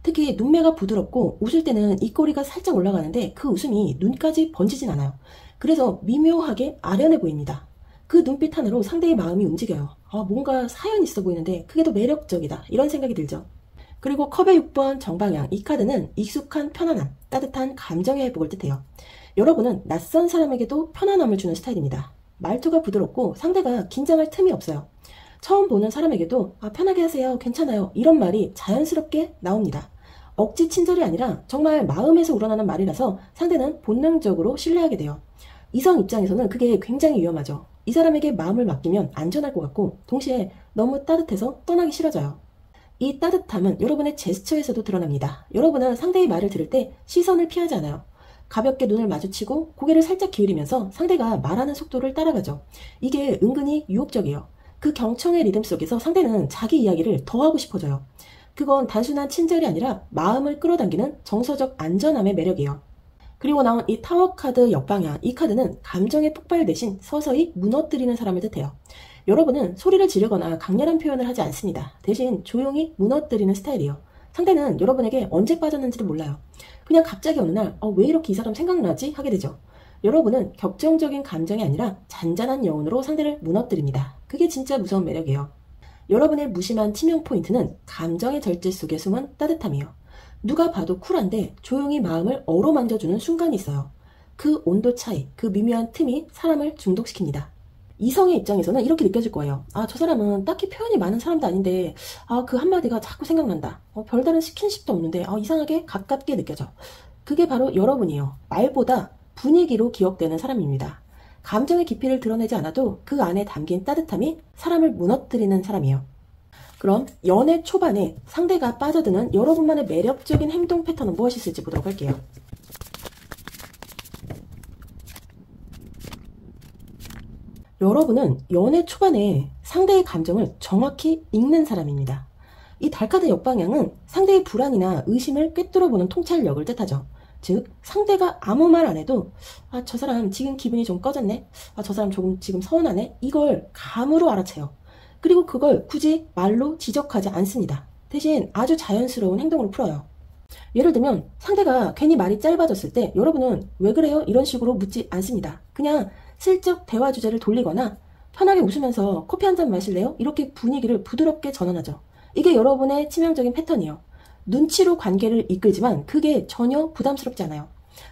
특히 눈매가 부드럽고 웃을 때는 입꼬리가 살짝 올라가는데 그 웃음이 눈까지 번지진 않아요. 그래서 미묘하게 아련해 보입니다. 그 눈빛 하나로 상대의 마음이 움직여요. 뭔가 사연 있어 보이는데 그게 더 매력적이다 이런 생각이 들죠. 그리고 컵의 6번 정방향, 이 카드는 익숙한 편안함, 따뜻한 감정의 회복을 뜻해요. 여러분은 낯선 사람에게도 편안함을 주는 스타일입니다. 말투가 부드럽고 상대가 긴장할 틈이 없어요. 처음 보는 사람에게도 편하게 하세요, 괜찮아요 이런 말이 자연스럽게 나옵니다. 억지 친절이 아니라 정말 마음에서 우러나는 말이라서 상대는 본능적으로 신뢰하게 돼요. 이성 입장에서는 그게 굉장히 위험하죠. 이 사람에게 마음을 맡기면 안전할 것 같고 동시에 너무 따뜻해서 떠나기 싫어져요. 이 따뜻함은 여러분의 제스처에서도 드러납니다. 여러분은 상대의 말을 들을 때 시선을 피하지 않아요. 가볍게 눈을 마주치고 고개를 살짝 기울이면서 상대가 말하는 속도를 따라가죠. 이게 은근히 유혹적이에요. 그 경청의 리듬 속에서 상대는 자기 이야기를 더 하고 싶어져요. 그건 단순한 친절이 아니라 마음을 끌어당기는 정서적 안전함의 매력이에요. 그리고 나온 이 타워 카드 역방향, 이 카드는 감정의 폭발 대신 서서히 무너뜨리는 사람을 뜻해요. 여러분은 소리를 지르거나 강렬한 표현을 하지 않습니다. 대신 조용히 무너뜨리는 스타일이에요. 상대는 여러분에게 언제 빠졌는지도 몰라요. 그냥 갑자기 어느 날 왜 이렇게 이 사람 생각나지? 하게 되죠. 여러분은 격정적인 감정이 아니라 잔잔한 여운으로 상대를 무너뜨립니다. 그게 진짜 무서운 매력이에요. 여러분의 무심한 치명 포인트는 감정의 절제 속에 숨은 따뜻함이에요. 누가 봐도 쿨한데 조용히 마음을 어루만져주는 순간이 있어요. 그 온도 차이, 그 미묘한 틈이 사람을 중독시킵니다. 이성의 입장에서는 이렇게 느껴질 거예요. 저 사람은 딱히 표현이 많은 사람도 아닌데 그 한마디가 자꾸 생각난다. 별다른 스킨십도 없는데 이상하게 가깝게 느껴져. 그게 바로 여러분이에요. 말보다 분위기로 기억되는 사람입니다. 감정의 깊이를 드러내지 않아도 그 안에 담긴 따뜻함이 사람을 무너뜨리는 사람이에요. 그럼 연애 초반에 상대가 빠져드는 여러분만의 매력적인 행동 패턴은 무엇이 있을지 보도록 할게요. 여러분은 연애 초반에 상대의 감정을 정확히 읽는 사람입니다. 이 달카드 역방향은 상대의 불안이나 의심을 꿰뚫어보는 통찰력을 뜻하죠. 즉 상대가 아무 말 안 해도 저 사람 지금 기분이 좀 꺼졌네, 저 사람 조금 지금 서운하네, 이걸 감으로 알아채요. 그리고 그걸 굳이 말로 지적하지 않습니다. 대신 아주 자연스러운 행동으로 풀어요. 예를 들면 상대가 괜히 말이 짧아졌을 때 여러분은 왜 그래요? 이런 식으로 묻지 않습니다. 그냥 슬쩍 대화 주제를 돌리거나 편하게 웃으면서 커피 한 잔 마실래요? 이렇게 분위기를 부드럽게 전환하죠. 이게 여러분의 치명적인 패턴이에요. 눈치로 관계를 이끌지만 그게 전혀 부담스럽지 않아요.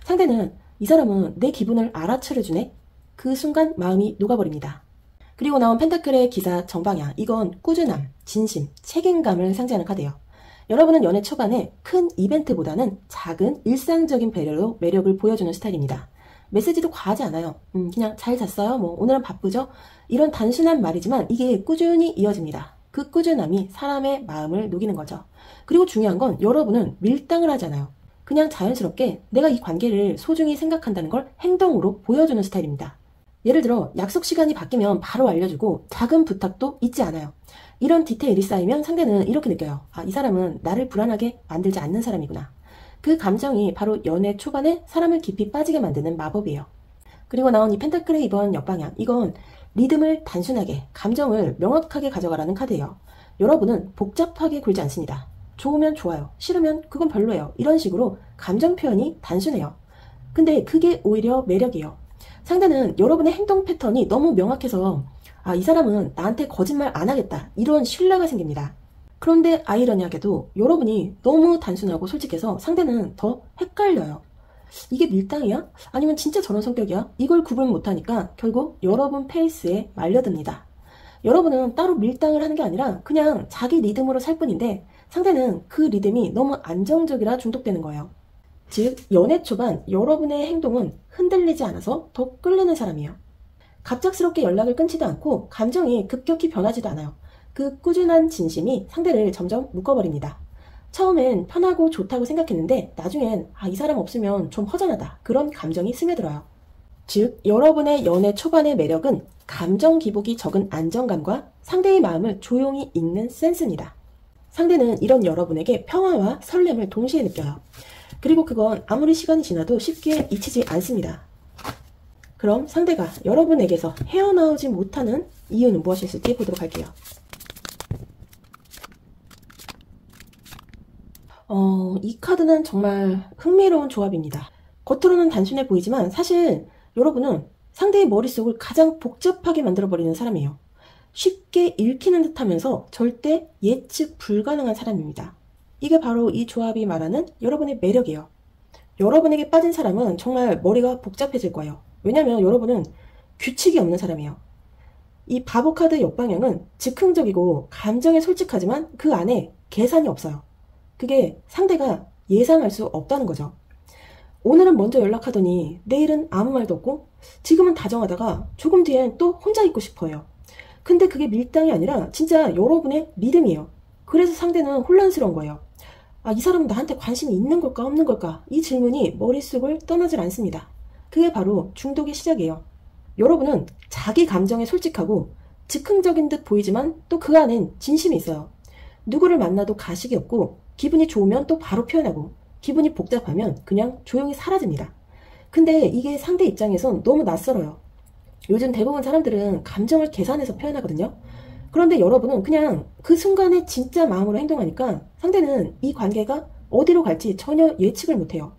상대는 이 사람은 내 기분을 알아차려주네? 그 순간 마음이 녹아버립니다. 그리고 나온 펜타클의 기사 정방향, 이건 꾸준함, 진심, 책임감을 상징하는 카드예요. 여러분은 연애 초반에 큰 이벤트보다는 작은 일상적인 배려로 매력을 보여주는 스타일입니다. 메시지도 과하지 않아요. 그냥 잘 잤어요? 오늘은 바쁘죠? 이런 단순한 말이지만 이게 꾸준히 이어집니다. 그 꾸준함이 사람의 마음을 녹이는 거죠. 그리고 중요한 건 여러분은 밀당을 하지 않아요. 그냥 자연스럽게 내가 이 관계를 소중히 생각한다는 걸 행동으로 보여주는 스타일입니다. 예를 들어 약속 시간이 바뀌면 바로 알려주고 작은 부탁도 잊지 않아요. 이런 디테일이 쌓이면 상대는 이렇게 느껴요. 이 사람은 나를 불안하게 만들지 않는 사람이구나. 그 감정이 바로 연애 초반에 사람을 깊이 빠지게 만드는 마법이에요. 그리고 나온 이 펜타클의 이번 역방향, 이건 리듬을 단순하게, 감정을 명확하게 가져가라는 카드예요. 여러분은 복잡하게 굴지 않습니다. 좋으면 좋아요, 싫으면 그건 별로예요, 이런 식으로 감정 표현이 단순해요. 근데 그게 오히려 매력이에요. 상대는 여러분의 행동 패턴이 너무 명확해서 이 사람은 나한테 거짓말 안 하겠다, 이런 신뢰가 생깁니다. 그런데 아이러니하게도 여러분이 너무 단순하고 솔직해서 상대는 더 헷갈려요. 이게 밀당이야? 아니면 진짜 저런 성격이야? 이걸 구분 못하니까 결국 여러분 페이스에 말려듭니다. 여러분은 따로 밀당을 하는 게 아니라 그냥 자기 리듬으로 살 뿐인데 상대는 그 리듬이 너무 안정적이라 중독되는 거예요. 즉 연애 초반 여러분의 행동은 흔들리지 않아서 더 끌리는 사람이에요. 갑작스럽게 연락을 끊지도 않고 감정이 급격히 변하지도 않아요. 그 꾸준한 진심이 상대를 점점 묶어버립니다. 처음엔 편하고 좋다고 생각했는데 나중엔 이 사람 없으면 좀 허전하다. 그런 감정이 스며들어요. 즉, 여러분의 연애 초반의 매력은 감정 기복이 적은 안정감과 상대의 마음을 조용히 읽는 센스입니다. 상대는 이런 여러분에게 평화와 설렘을 동시에 느껴요. 그리고 그건 아무리 시간이 지나도 쉽게 잊히지 않습니다. 그럼 상대가 여러분에게서 헤어나오지 못하는 이유는 무엇일지 보도록 할게요. 이 카드는 정말 흥미로운 조합입니다. 겉으로는 단순해 보이지만 사실 여러분은 상대의 머릿속을 가장 복잡하게 만들어버리는 사람이에요. 쉽게 읽히는 듯 하면서 절대 예측 불가능한 사람입니다. 이게 바로 이 조합이 말하는 여러분의 매력이에요. 여러분에게 빠진 사람은 정말 머리가 복잡해질 거예요. 왜냐면 여러분은 규칙이 없는 사람이에요. 이 바보 카드 역방향은 즉흥적이고 감정에 솔직하지만 그 안에 계산이 없어요. 그게 상대가 예상할 수 없다는 거죠. 오늘은 먼저 연락하더니 내일은 아무 말도 없고 지금은 다정하다가 조금 뒤엔 또 혼자 있고 싶어요. 근데 그게 밀당이 아니라 진짜 여러분의 리듬이에요. 그래서 상대는 혼란스러운 거예요. 이 사람은 나한테 관심이 있는 걸까 없는 걸까? 이 질문이 머릿속을 떠나질 않습니다. 그게 바로 중독의 시작이에요. 여러분은 자기 감정에 솔직하고 즉흥적인 듯 보이지만 또 그 안엔 진심이 있어요. 누구를 만나도 가식이 없고 기분이 좋으면 또 바로 표현하고 기분이 복잡하면 그냥 조용히 사라집니다. 근데 이게 상대 입장에선 너무 낯설어요. 요즘 대부분 사람들은 감정을 계산해서 표현하거든요. 그런데 여러분은 그냥 그 순간에 진짜 마음으로 행동하니까 상대는 이 관계가 어디로 갈지 전혀 예측을 못해요.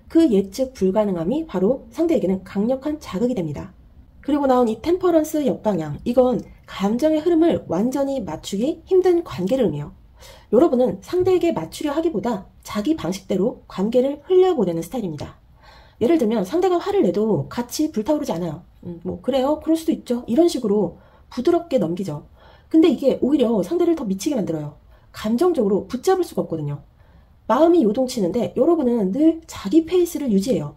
그 예측 불가능함이 바로 상대에게는 강력한 자극이 됩니다. 그리고 나온 이 템퍼런스 역방향, 이건 감정의 흐름을 완전히 맞추기 힘든 관계를 의미해요. 여러분은 상대에게 맞추려 하기보다 자기 방식대로 관계를 흘려보내는 스타일입니다. 예를 들면 상대가 화를 내도 같이 불타오르지 않아요. 그래요? 그럴 수도 있죠. 이런 식으로 부드럽게 넘기죠. 근데 이게 오히려 상대를 더 미치게 만들어요. 감정적으로 붙잡을 수가 없거든요. 마음이 요동치는데 여러분은 늘 자기 페이스를 유지해요.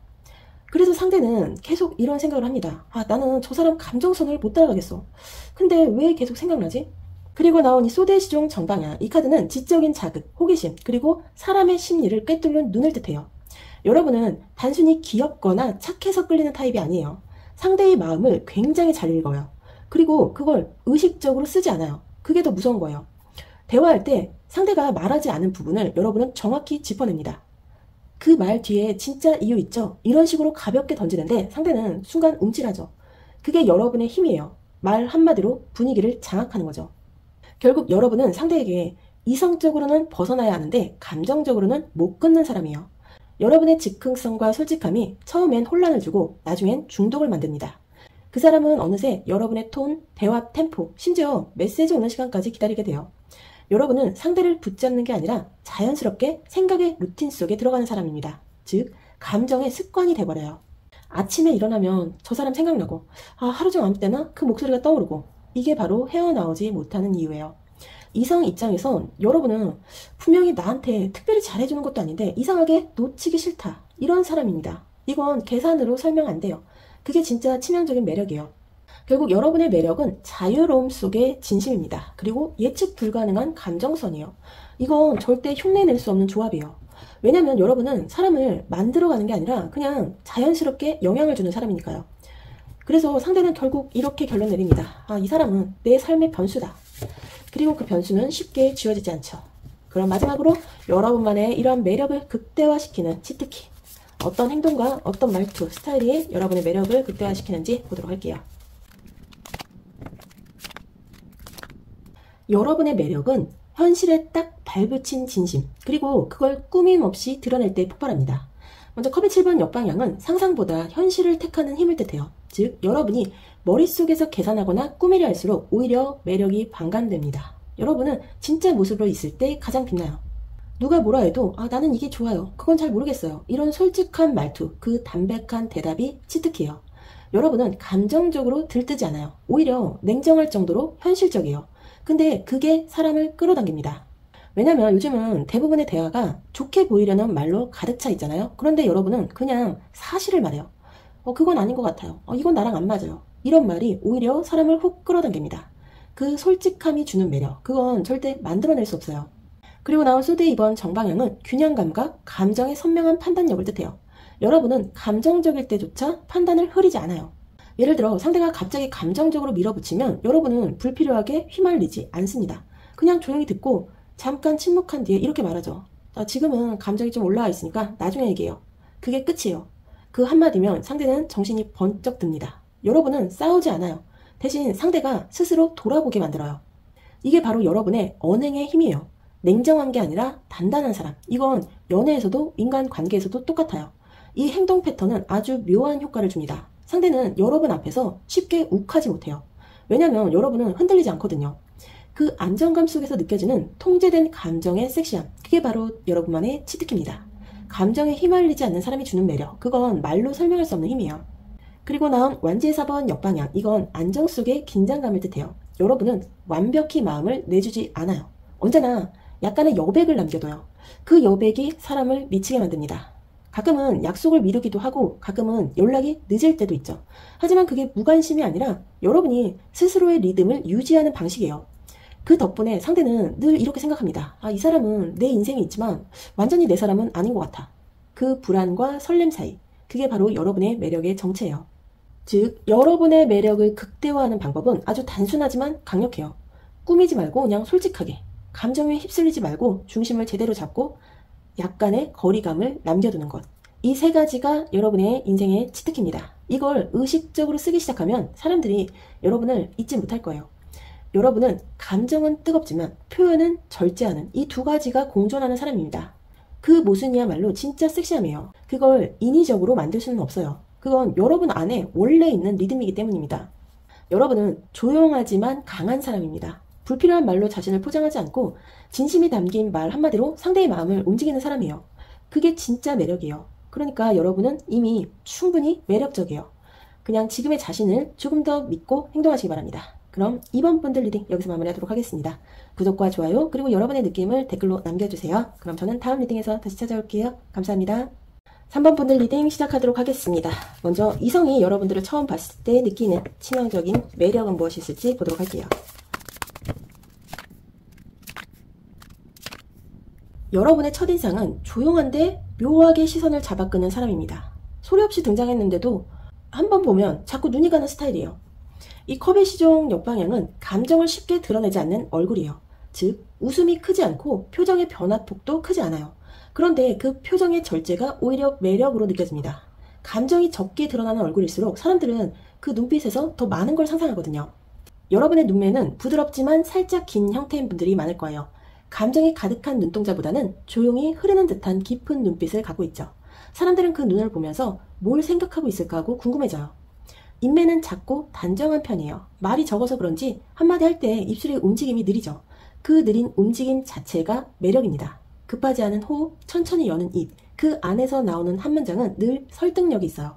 그래서 상대는 계속 이런 생각을 합니다. 나는 저 사람 감정선을 못 따라가겠어. 근데 왜 계속 생각나지? 그리고 나온 이 소대시종 정방향, 이 카드는 지적인 자극, 호기심, 그리고 사람의 심리를 꿰뚫는 눈을 뜻해요. 여러분은 단순히 귀엽거나 착해서 끌리는 타입이 아니에요. 상대의 마음을 굉장히 잘 읽어요. 그리고 그걸 의식적으로 쓰지 않아요. 그게 더 무서운 거예요. 대화할 때 상대가 말하지 않은 부분을 여러분은 정확히 짚어냅니다. 그 말 뒤에 진짜 이유 있죠? 이런 식으로 가볍게 던지는데 상대는 순간 움찔하죠. 그게 여러분의 힘이에요. 말 한마디로 분위기를 장악하는 거죠. 결국 여러분은 상대에게 이성적으로는 벗어나야 하는데 감정적으로는 못 끊는 사람이에요. 여러분의 즉흥성과 솔직함이 처음엔 혼란을 주고 나중엔 중독을 만듭니다. 그 사람은 어느새 여러분의 톤, 대화 템포, 심지어 메시지 오는 시간까지 기다리게 돼요. 여러분은 상대를 붙잡는 게 아니라 자연스럽게 생각의 루틴 속에 들어가는 사람입니다. 즉, 감정의 습관이 돼버려요. 아침에 일어나면 저 사람 생각나고 하루 종 아무 때나 그 목소리가 떠오르고 이게 바로 헤어나오지 못하는 이유예요. 이성 입장에선 여러분은 분명히 나한테 특별히 잘해주는 것도 아닌데 이상하게 놓치기 싫다. 이런 사람입니다. 이건 계산으로 설명 안 돼요. 그게 진짜 치명적인 매력이에요. 결국 여러분의 매력은 자유로움 속의 진심입니다. 그리고 예측 불가능한 감정선이에요. 이건 절대 흉내낼 수 없는 조합이에요. 왜냐면 여러분은 사람을 만들어가는 게 아니라 그냥 자연스럽게 영향을 주는 사람이니까요. 그래서 상대는 결국 이렇게 결론 내립니다. 이 사람은 내 삶의 변수다. 그리고 그 변수는 쉽게 지워지지 않죠. 그럼 마지막으로 여러분만의 이러한 매력을 극대화시키는 치트키. 어떤 행동과 어떤 말투, 스타일이 여러분의 매력을 극대화시키는지 보도록 할게요. 여러분의 매력은 현실에 딱 발붙인 진심, 그리고 그걸 꾸밈 없이 드러낼 때 폭발합니다. 먼저 컵의 7번 역방향은 상상보다 현실을 택하는 힘을 뜻해요. 즉, 여러분이 머릿속에서 계산하거나 꾸미려 할수록 오히려 매력이 반감됩니다. 여러분은 진짜 모습으로 있을 때 가장 빛나요. 누가 뭐라 해도 나는 이게 좋아요. 그건 잘 모르겠어요. 이런 솔직한 말투, 그 담백한 대답이 치트키예요. 여러분은 감정적으로 들뜨지 않아요. 오히려 냉정할 정도로 현실적이에요. 근데 그게 사람을 끌어당깁니다. 왜냐면 요즘은 대부분의 대화가 좋게 보이려는 말로 가득 차 있잖아요. 그런데 여러분은 그냥 사실을 말해요. 그건 아닌 것 같아요. 이건 나랑 안 맞아요. 이런 말이 오히려 사람을 훅 끌어당깁니다. 그 솔직함이 주는 매력, 그건 절대 만들어낼 수 없어요. 그리고 나온 소드의 이번 정방향은 균형감과 감정의 선명한 판단력을 뜻해요. 여러분은 감정적일 때조차 판단을 흐리지 않아요. 예를 들어 상대가 갑자기 감정적으로 밀어붙이면 여러분은 불필요하게 휘말리지 않습니다. 그냥 조용히 듣고 잠깐 침묵한 뒤에 이렇게 말하죠. 지금은 감정이 좀 올라와 있으니까 나중에 얘기해요. 그게 끝이에요. 그 한마디면 상대는 정신이 번쩍 듭니다. 여러분은 싸우지 않아요. 대신 상대가 스스로 돌아보게 만들어요. 이게 바로 여러분의 언행의 힘이에요. 냉정한 게 아니라 단단한 사람. 이건 연애에서도 인간관계에서도 똑같아요. 이 행동 패턴은 아주 묘한 효과를 줍니다. 상대는 여러분 앞에서 쉽게 욱하지 못해요. 왜냐면 여러분은 흔들리지 않거든요. 그 안정감 속에서 느껴지는 통제된 감정의 섹시함. 그게 바로 여러분만의 치트키입니다. 감정에 휘말리지 않는 사람이 주는 매력. 그건 말로 설명할 수 없는 힘이에요. 그리고 나온 완지의 4번 역방향. 이건 안정 속의 긴장감을 뜻해요. 여러분은 완벽히 마음을 내주지 않아요. 언제나 약간의 여백을 남겨둬요. 그 여백이 사람을 미치게 만듭니다. 가끔은 약속을 미루기도 하고 가끔은 연락이 늦을 때도 있죠. 하지만 그게 무관심이 아니라 여러분이 스스로의 리듬을 유지하는 방식이에요. 그 덕분에 상대는 늘 이렇게 생각합니다. 이 사람은 내 인생이 있지만 완전히 내 사람은 아닌 것 같아. 그 불안과 설렘 사이. 그게 바로 여러분의 매력의 정체예요. 즉, 여러분의 매력을 극대화하는 방법은 아주 단순하지만 강력해요. 꾸미지 말고 그냥 솔직하게. 감정에 휩쓸리지 말고 중심을 제대로 잡고 약간의 거리감을 남겨두는 것. 이 세 가지가 여러분의 인생의 치트키입니다. 이걸 의식적으로 쓰기 시작하면 사람들이 여러분을 잊지 못할 거예요. 여러분은 감정은 뜨겁지만 표현은 절제하는 이 두 가지가 공존하는 사람입니다. 그 모순이야말로 진짜 섹시함이에요. 그걸 인위적으로 만들 수는 없어요. 그건 여러분 안에 원래 있는 리듬이기 때문입니다. 여러분은 조용하지만 강한 사람입니다. 불필요한 말로 자신을 포장하지 않고 진심이 담긴 말 한마디로 상대의 마음을 움직이는 사람이에요. 그게 진짜 매력이에요. 그러니까 여러분은 이미 충분히 매력적이에요. 그냥 지금의 자신을 조금 더 믿고 행동하시기 바랍니다. 그럼 이번 분들 리딩 여기서 마무리하도록 하겠습니다. 구독과 좋아요 그리고 여러분의 느낌을 댓글로 남겨주세요. 그럼 저는 다음 리딩에서 다시 찾아올게요. 감사합니다. 3번 분들 리딩 시작하도록 하겠습니다. 먼저 이성이 여러분들을 처음 봤을 때 느끼는 치명적인 매력은 무엇이 있을지 보도록 할게요. 여러분의 첫인상은 조용한데 묘하게 시선을 잡아끄는 사람입니다. 소리 없이 등장했는데도 한번 보면 자꾸 눈이 가는 스타일이에요. 이 컵의 시종 역방향은 감정을 쉽게 드러내지 않는 얼굴이에요. 즉, 웃음이 크지 않고 표정의 변화폭도 크지 않아요. 그런데 그 표정의 절제가 오히려 매력으로 느껴집니다. 감정이 적게 드러나는 얼굴일수록 사람들은 그 눈빛에서 더 많은 걸 상상하거든요. 여러분의 눈매는 부드럽지만 살짝 긴 형태인 분들이 많을 거예요. 감정이 가득한 눈동자보다는 조용히 흐르는 듯한 깊은 눈빛을 갖고 있죠. 사람들은 그 눈을 보면서 뭘 생각하고 있을까 하고 궁금해져요. 인매는 작고 단정한 편이에요. 말이 적어서 그런지 한마디 할 때 입술의 움직임이 느리죠. 그 느린 움직임 자체가 매력입니다. 급하지 않은 호흡, 천천히 여는 입, 그 안에서 나오는 한 문장은 늘 설득력이 있어요.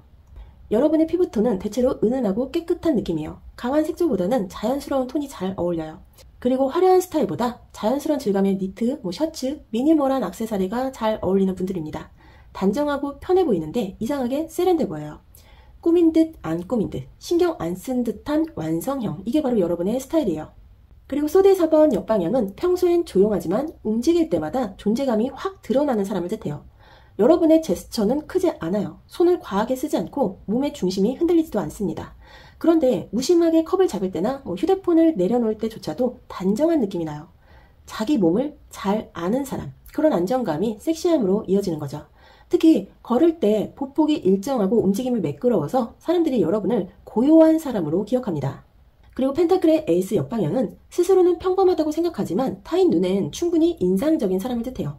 여러분의 피부톤은 대체로 은은하고 깨끗한 느낌이에요. 강한 색조보다는 자연스러운 톤이 잘 어울려요. 그리고 화려한 스타일보다 자연스러운 질감의 니트, 셔츠, 미니멀한 액세서리가 잘 어울리는 분들입니다. 단정하고 편해 보이는데 이상하게 세련돼 보여요. 꾸민 듯 안 꾸민 듯, 신경 안 쓴 듯한 완성형. 이게 바로 여러분의 스타일이에요. 그리고 소대 4번 역방향은 평소엔 조용하지만 움직일 때마다 존재감이 확 드러나는 사람을 뜻해요. 여러분의 제스처는 크지 않아요. 손을 과하게 쓰지 않고 몸의 중심이 흔들리지도 않습니다. 그런데 무심하게 컵을 잡을 때나 휴대폰을 내려놓을 때조차도 단정한 느낌이 나요. 자기 몸을 잘 아는 사람, 그런 안정감이 섹시함으로 이어지는 거죠. 특히 걸을 때 보폭이 일정하고 움직임이 매끄러워서 사람들이 여러분을 고요한 사람으로 기억합니다. 그리고 펜타클의 에이스 역방향은 스스로는 평범하다고 생각하지만 타인 눈엔 충분히 인상적인 사람을 뜻해요.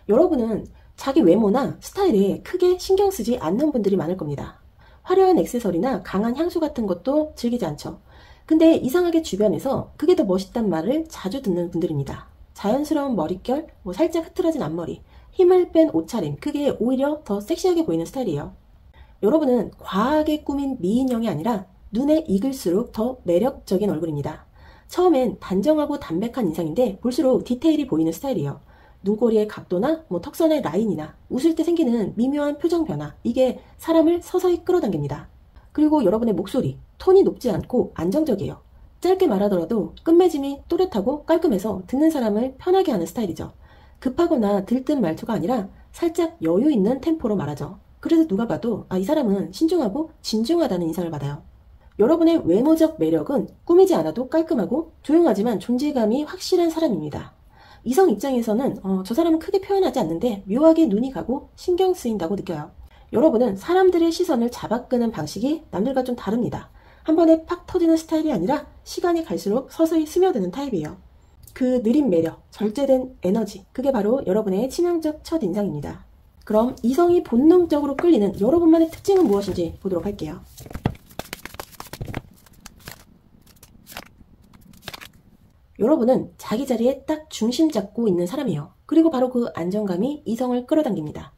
여러분은 자기 외모나 스타일에 크게 신경 쓰지 않는 분들이 많을 겁니다. 화려한 액세서리나 강한 향수 같은 것도 즐기지 않죠. 근데 이상하게 주변에서 그게 더 멋있단 말을 자주 듣는 분들입니다. 자연스러운 머릿결, 살짝 흐트러진 앞머리, 힘을 뺀 옷차림, 그게 오히려 더 섹시하게 보이는 스타일이에요. 여러분은 과하게 꾸민 미인형이 아니라 눈에 익을수록 더 매력적인 얼굴입니다. 처음엔 단정하고 담백한 인상인데 볼수록 디테일이 보이는 스타일이에요. 눈꼬리의 각도나 턱선의 라인이나 웃을 때 생기는 미묘한 표정 변화, 이게 사람을 서서히 끌어당깁니다. 그리고 여러분의 목소리, 톤이 높지 않고 안정적이에요. 짧게 말하더라도 끝맺음이 또렷하고 깔끔해서 듣는 사람을 편하게 하는 스타일이죠. 급하거나 들뜬 말투가 아니라 살짝 여유 있는 템포로 말하죠. 그래서 누가 봐도 이 사람은 신중하고 진중하다는 인상을 받아요. 여러분의 외모적 매력은 꾸미지 않아도 깔끔하고 조용하지만 존재감이 확실한 사람입니다. 이성 입장에서는 저 사람은 크게 표현하지 않는데 묘하게 눈이 가고 신경 쓰인다고 느껴요. 여러분은 사람들의 시선을 잡아끄는 방식이 남들과 좀 다릅니다. 한 번에 팍 터지는 스타일이 아니라 시간이 갈수록 서서히 스며드는 타입이에요. 그 느린 매력, 절제된 에너지, 그게 바로 여러분의 치명적 첫인상입니다. 그럼 이성이 본능적으로 끌리는 여러분만의 특징은 무엇인지 보도록 할게요. 여러분은 자기 자리에 딱 중심 잡고 있는 사람이에요. 그리고 바로 그 안정감이 이성을 끌어당깁니다.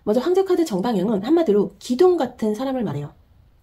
먼저 황제카드 정방향은 한마디로 기둥 같은 사람을 말해요.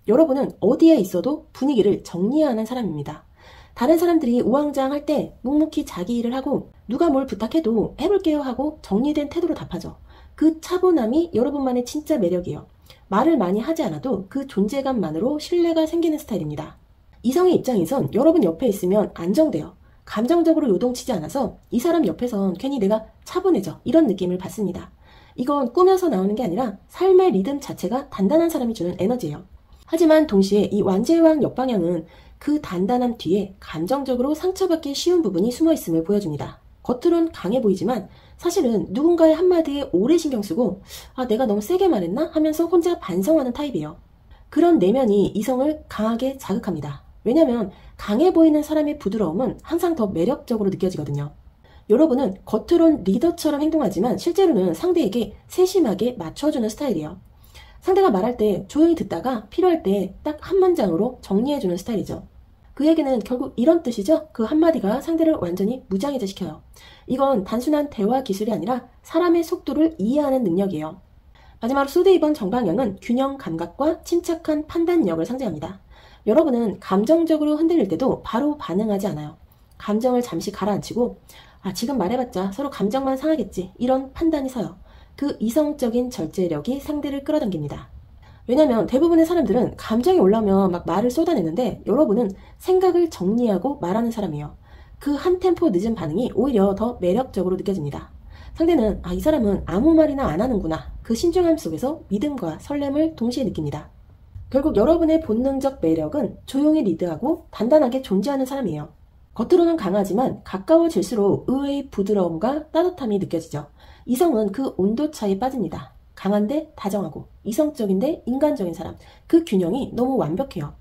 여러분은 어디에 있어도 분위기를 정리하는 사람입니다. 다른 사람들이 우왕좌왕할 때 묵묵히 자기 일을 하고 누가 뭘 부탁해도 해볼게요 하고 정리된 태도로 답하죠. 그 차분함이 여러분만의 진짜 매력이에요. 말을 많이 하지 않아도 그 존재감만으로 신뢰가 생기는 스타일입니다. 이성의 입장에선 여러분 옆에 있으면 안정돼요. 감정적으로 요동치지 않아서 이 사람 옆에선 괜히 내가 차분해져 이런 느낌을 받습니다. 이건 꾸며서 나오는 게 아니라 삶의 리듬 자체가 단단한 사람이 주는 에너지예요. 하지만 동시에 이 완제왕 역방향은 그 단단함 뒤에 감정적으로 상처받기 쉬운 부분이 숨어있음을 보여줍니다. 겉으론 강해 보이지만 사실은 누군가의 한마디에 오래 신경 쓰고 내가 너무 세게 말했나? 하면서 혼자 반성하는 타입이에요. 그런 내면이 이성을 강하게 자극합니다. 왜냐면 강해 보이는 사람의 부드러움은 항상 더 매력적으로 느껴지거든요. 여러분은 겉으론 리더처럼 행동하지만 실제로는 상대에게 세심하게 맞춰주는 스타일이에요. 상대가 말할 때 조용히 듣다가 필요할 때 딱 한 문장으로 정리해주는 스타일이죠. 그 얘기는 결국 이런 뜻이죠. 그 한마디가 상대를 완전히 무장해제 시켜요. 이건 단순한 대화 기술이 아니라 사람의 속도를 이해하는 능력이에요. 마지막으로 수드 2번 정방향은 균형 감각과 침착한 판단력을 상징합니다. 여러분은 감정적으로 흔들릴 때도 바로 반응하지 않아요. 감정을 잠시 가라앉히고 지금 말해봤자 서로 감정만 상하겠지 이런 판단이 서요. 그 이성적인 절제력이 상대를 끌어당깁니다. 왜냐면 대부분의 사람들은 감정이 올라오면 막 말을 쏟아내는데 여러분은 생각을 정리하고 말하는 사람이에요. 그 한 템포 늦은 반응이 오히려 더 매력적으로 느껴집니다. 상대는 이 사람은 아무 말이나 안 하는구나. 그 신중함 속에서 믿음과 설렘을 동시에 느낍니다. 결국 여러분의 본능적 매력은 조용히 리드하고 단단하게 존재하는 사람이에요. 겉으로는 강하지만 가까워질수록 의외의 부드러움과 따뜻함이 느껴지죠. 이성은 그 온도 차이에 빠집니다. 강한데 다정하고 이성적인데 인간적인 사람. 그 균형이 너무 완벽해요.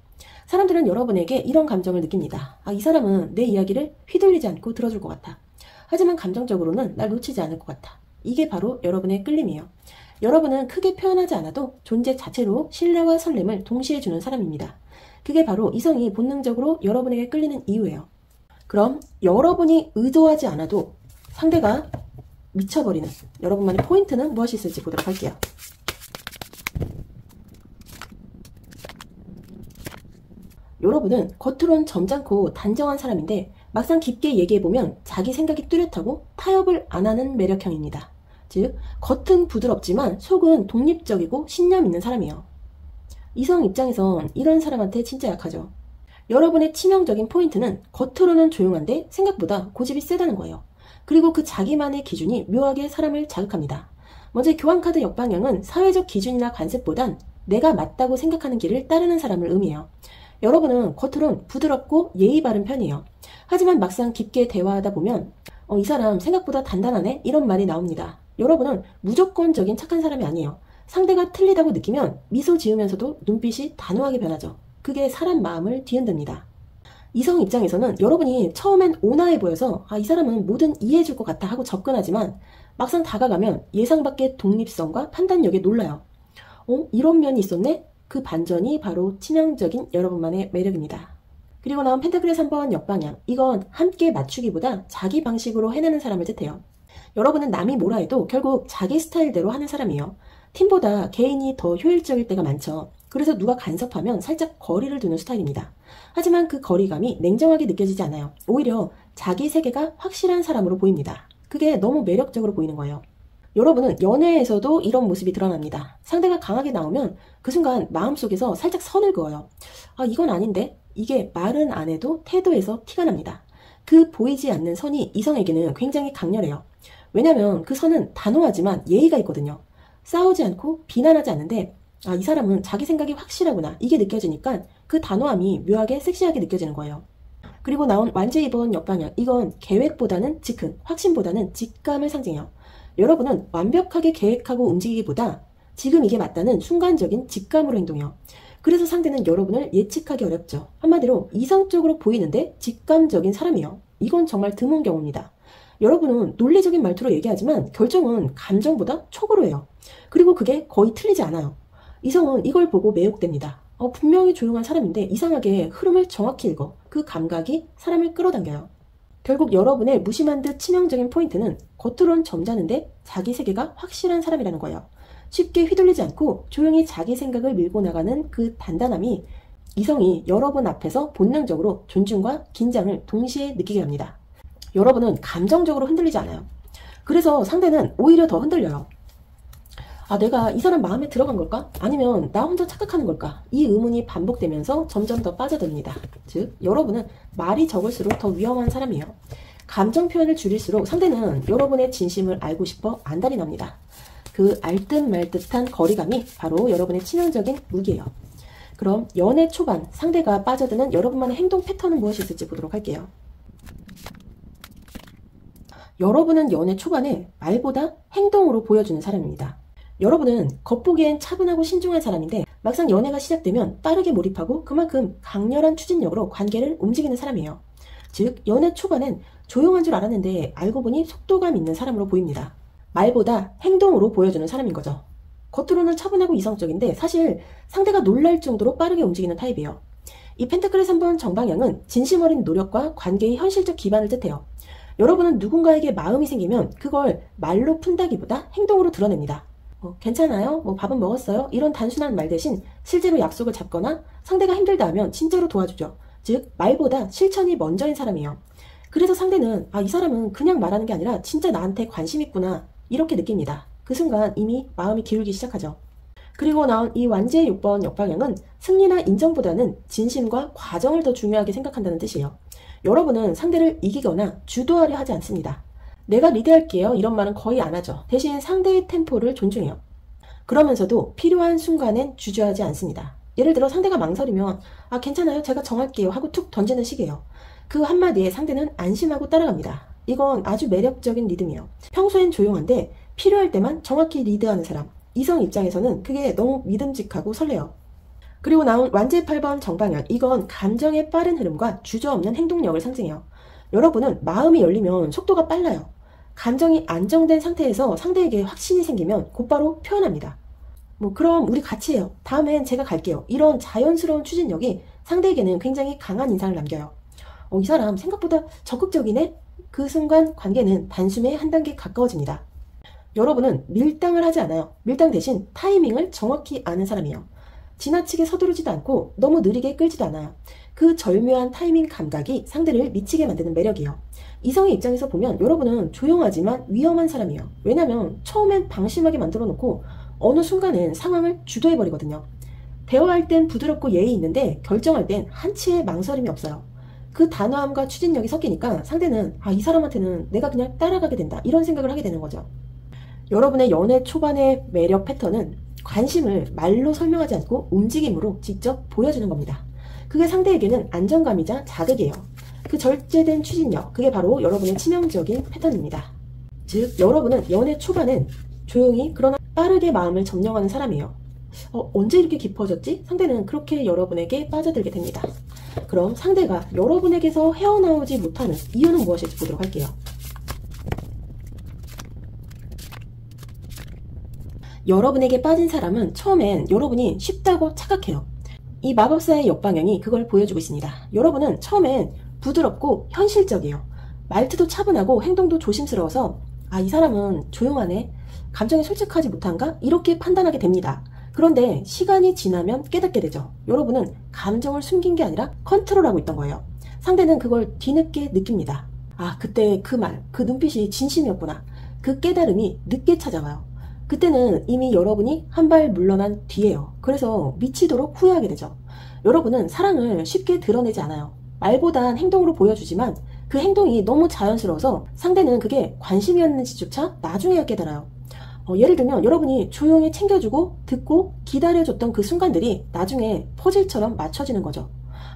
사람들은 여러분에게 이런 감정을 느낍니다. 이 사람은 내 이야기를 휘둘리지 않고 들어줄 것 같아. 하지만 감정적으로는 날 놓치지 않을 것 같아. 이게 바로 여러분의 끌림이에요. 여러분은 크게 표현하지 않아도 존재 자체로 신뢰와 설렘을 동시에 주는 사람입니다. 그게 바로 이성이 본능적으로 여러분에게 끌리는 이유예요. 그럼 여러분이 의도하지 않아도 상대가 미쳐버리는 여러분만의 포인트는 무엇이 있을지 보도록 할게요. 여러분은 겉으론 점잖고 단정한 사람인데 막상 깊게 얘기해보면 자기 생각이 뚜렷하고 타협을 안 하는 매력형입니다. 즉, 겉은 부드럽지만 속은 독립적이고 신념 있는 사람이에요. 이성 입장에선 이런 사람한테 진짜 약하죠. 여러분의 치명적인 포인트는 겉으로는 조용한데 생각보다 고집이 세다는 거예요. 그리고 그 자기만의 기준이 묘하게 사람을 자극합니다. 먼저 교환카드 역방향은 사회적 기준이나 관습보단 내가 맞다고 생각하는 길을 따르는 사람을 의미해요. 여러분은 겉으론 부드럽고 예의 바른 편이에요. 하지만 막상 깊게 대화하다 보면 이 사람 생각보다 단단하네? 이런 말이 나옵니다. 여러분은 무조건적인 착한 사람이 아니에요. 상대가 틀리다고 느끼면 미소 지으면서도 눈빛이 단호하게 변하죠. 그게 사람 마음을 뒤흔듭니다. 이성 입장에서는 여러분이 처음엔 온화해 보여서 이 사람은 뭐든 이해해줄 것 같다 하고 접근하지만 막상 다가가면 예상 밖의 독립성과 판단력에 놀라요. 이런 면이 있었네? 그 반전이 바로 치명적인 여러분만의 매력입니다. 그리고 나온 펜타클의 3번 역방향. 이건 함께 맞추기보다 자기 방식으로 해내는 사람을 뜻해요. 여러분은 남이 뭐라 해도 결국 자기 스타일대로 하는 사람이에요. 팀보다 개인이 더 효율적일 때가 많죠. 그래서 누가 간섭하면 살짝 거리를 두는 스타일입니다. 하지만 그 거리감이 냉정하게 느껴지지 않아요. 오히려 자기 세계가 확실한 사람으로 보입니다. 그게 너무 매력적으로 보이는 거예요. 여러분은 연애에서도 이런 모습이 드러납니다. 상대가 강하게 나오면 그 순간 마음속에서 살짝 선을 그어요. 이건 아닌데? 이게 말은 안 해도 태도에서 티가 납니다. 그 보이지 않는 선이 이성에게는 굉장히 강렬해요. 왜냐면 그 선은 단호하지만 예의가 있거든요. 싸우지 않고 비난하지 않는데 이 사람은 자기 생각이 확실하구나 이게 느껴지니까 그 단호함이 묘하게 섹시하게 느껴지는 거예요. 그리고 나온 완제 2번 역방향, 이건 계획보다는 즉흥, 확신보다는 직감을 상징해요. 여러분은 완벽하게 계획하고 움직이기보다 지금 이게 맞다는 순간적인 직감으로 행동해요. 그래서 상대는 여러분을 예측하기 어렵죠. 한마디로 이성적으로 보이는데 직감적인 사람이에요. 이건 정말 드문 경우입니다. 여러분은 논리적인 말투로 얘기하지만 결정은 감정보다 촉으로 해요. 그리고 그게 거의 틀리지 않아요. 이성은 이걸 보고 매혹됩니다. 분명히 조용한 사람인데 이상하게 흐름을 정확히 읽어. 그 감각이 사람을 끌어당겨요. 결국 여러분의 무심한 듯 치명적인 포인트는 겉으론 점잖은데 자기 세계가 확실한 사람이라는 거예요. 쉽게 휘둘리지 않고 조용히 자기 생각을 밀고 나가는 그 단단함이 이성이 여러분 앞에서 본능적으로 존중과 긴장을 동시에 느끼게 합니다. 여러분은 감정적으로 흔들리지 않아요. 그래서 상대는 오히려 더 흔들려요. 내가 이 사람 마음에 들어간 걸까? 아니면 나 혼자 착각하는 걸까? 이 의문이 반복되면서 점점 더 빠져듭니다. 즉, 여러분은 말이 적을수록 더 위험한 사람이에요. 감정 표현을 줄일수록 상대는 여러분의 진심을 알고 싶어 안달이 납니다. 그 알듯 말듯한 거리감이 바로 여러분의 치명적인 무기예요. 그럼 연애 초반 상대가 빠져드는 여러분만의 행동 패턴은 무엇이 있을지 보도록 할게요. 여러분은 연애 초반에 말보다 행동으로 보여주는 사람입니다. 여러분은 겉보기엔 차분하고 신중한 사람인데 막상 연애가 시작되면 빠르게 몰입하고 그만큼 강렬한 추진력으로 관계를 움직이는 사람이에요. 즉, 연애 초반엔 조용한 줄 알았는데 알고 보니 속도감 있는 사람으로 보입니다. 말보다 행동으로 보여주는 사람인 거죠. 겉으로는 차분하고 이성적인데 사실 상대가 놀랄 정도로 빠르게 움직이는 타입이에요. 이 펜타클의 3번 정방향은 진심 어린 노력과 관계의 현실적 기반을 뜻해요. 여러분은 누군가에게 마음이 생기면 그걸 말로 푼다기보다 행동으로 드러냅니다. 괜찮아요? 밥은 먹었어요? 이런 단순한 말 대신 실제로 약속을 잡거나 상대가 힘들다 하면 진짜로 도와주죠. 즉, 말보다 실천이 먼저인 사람이에요. 그래서 상대는 이 사람은 그냥 말하는 게 아니라 진짜 나한테 관심 있구나 이렇게 느낍니다. 그 순간 이미 마음이 기울기 시작하죠. 그리고 나온 이 완제 6번 역방향은 승리나 인정보다는 진심과 과정을 더 중요하게 생각한다는 뜻이에요. 여러분은 상대를 이기거나 주도하려 하지 않습니다. 내가 리드할게요 이런 말은 거의 안 하죠. 대신 상대의 템포를 존중해요. 그러면서도 필요한 순간엔 주저하지 않습니다. 예를 들어 상대가 망설이면 괜찮아요 제가 정할게요 하고 툭 던지는 식이에요. 그 한마디에 상대는 안심하고 따라갑니다. 이건 아주 매력적인 리듬이에요. 평소엔 조용한데 필요할 때만 정확히 리드하는 사람. 이성 입장에서는 그게 너무 믿음직하고 설레요. 그리고 나온 완제 8번 정방향, 이건 감정의 빠른 흐름과 주저없는 행동력을 상징해요. 여러분은 마음이 열리면 속도가 빨라요. 감정이 안정된 상태에서 상대에게 확신이 생기면 곧바로 표현합니다. 그럼 우리 같이 해요. 다음엔 제가 갈게요. 이런 자연스러운 추진력이 상대에게는 굉장히 강한 인상을 남겨요. 이 사람 생각보다 적극적이네? 그 순간 관계는 단숨에 한 단계 가까워집니다. 여러분은 밀당을 하지 않아요. 밀당 대신 타이밍을 정확히 아는 사람이에요. 지나치게 서두르지도 않고 너무 느리게 끌지도 않아요. 그 절묘한 타이밍 감각이 상대를 미치게 만드는 매력이에요. 이성의 입장에서 보면 여러분은 조용하지만 위험한 사람이에요. 왜냐면 처음엔 방심하게 만들어 놓고 어느 순간엔 상황을 주도해버리거든요. 대화할 땐 부드럽고 예의 있는데 결정할 땐 한치의 망설임이 없어요. 그 단호함과 추진력이 섞이니까 상대는 이 사람한테는 내가 그냥 따라가게 된다 이런 생각을 하게 되는 거죠. 여러분의 연애 초반의 매력 패턴은 관심을 말로 설명하지 않고 움직임으로 직접 보여주는 겁니다. 그게 상대에게는 안정감이자 자극이에요. 그 절제된 추진력, 그게 바로 여러분의 치명적인 패턴입니다. 즉, 여러분은 연애 초반엔 조용히 그러나 빠르게 마음을 점령하는 사람이에요. 언제 이렇게 깊어졌지? 상대는 그렇게 여러분에게 빠져들게 됩니다. 그럼 상대가 여러분에게서 헤어나오지 못하는 이유는 무엇일지 보도록 할게요. 여러분에게 빠진 사람은 처음엔 여러분이 쉽다고 착각해요. 이 마법사의 역방향이 그걸 보여주고 있습니다. 여러분은 처음엔 부드럽고 현실적이에요. 말투도 차분하고 행동도 조심스러워서 이 사람은 조용하네, 감정에 솔직하지 못한가? 이렇게 판단하게 됩니다. 그런데 시간이 지나면 깨닫게 되죠. 여러분은 감정을 숨긴 게 아니라 컨트롤하고 있던 거예요. 상대는 그걸 뒤늦게 느낍니다. 그때 그 말, 그 눈빛이 진심이었구나. 그 깨달음이 늦게 찾아와요. 그때는 이미 여러분이 한 발 물러난 뒤에요. 그래서 미치도록 후회하게 되죠. 여러분은 사랑을 쉽게 드러내지 않아요. 말보단 행동으로 보여주지만 그 행동이 너무 자연스러워서 상대는 그게 관심이었는지조차 나중에야 깨달아요. 예를 들면 여러분이 조용히 챙겨주고 듣고 기다려줬던 그 순간들이 나중에 퍼즐처럼 맞춰지는 거죠.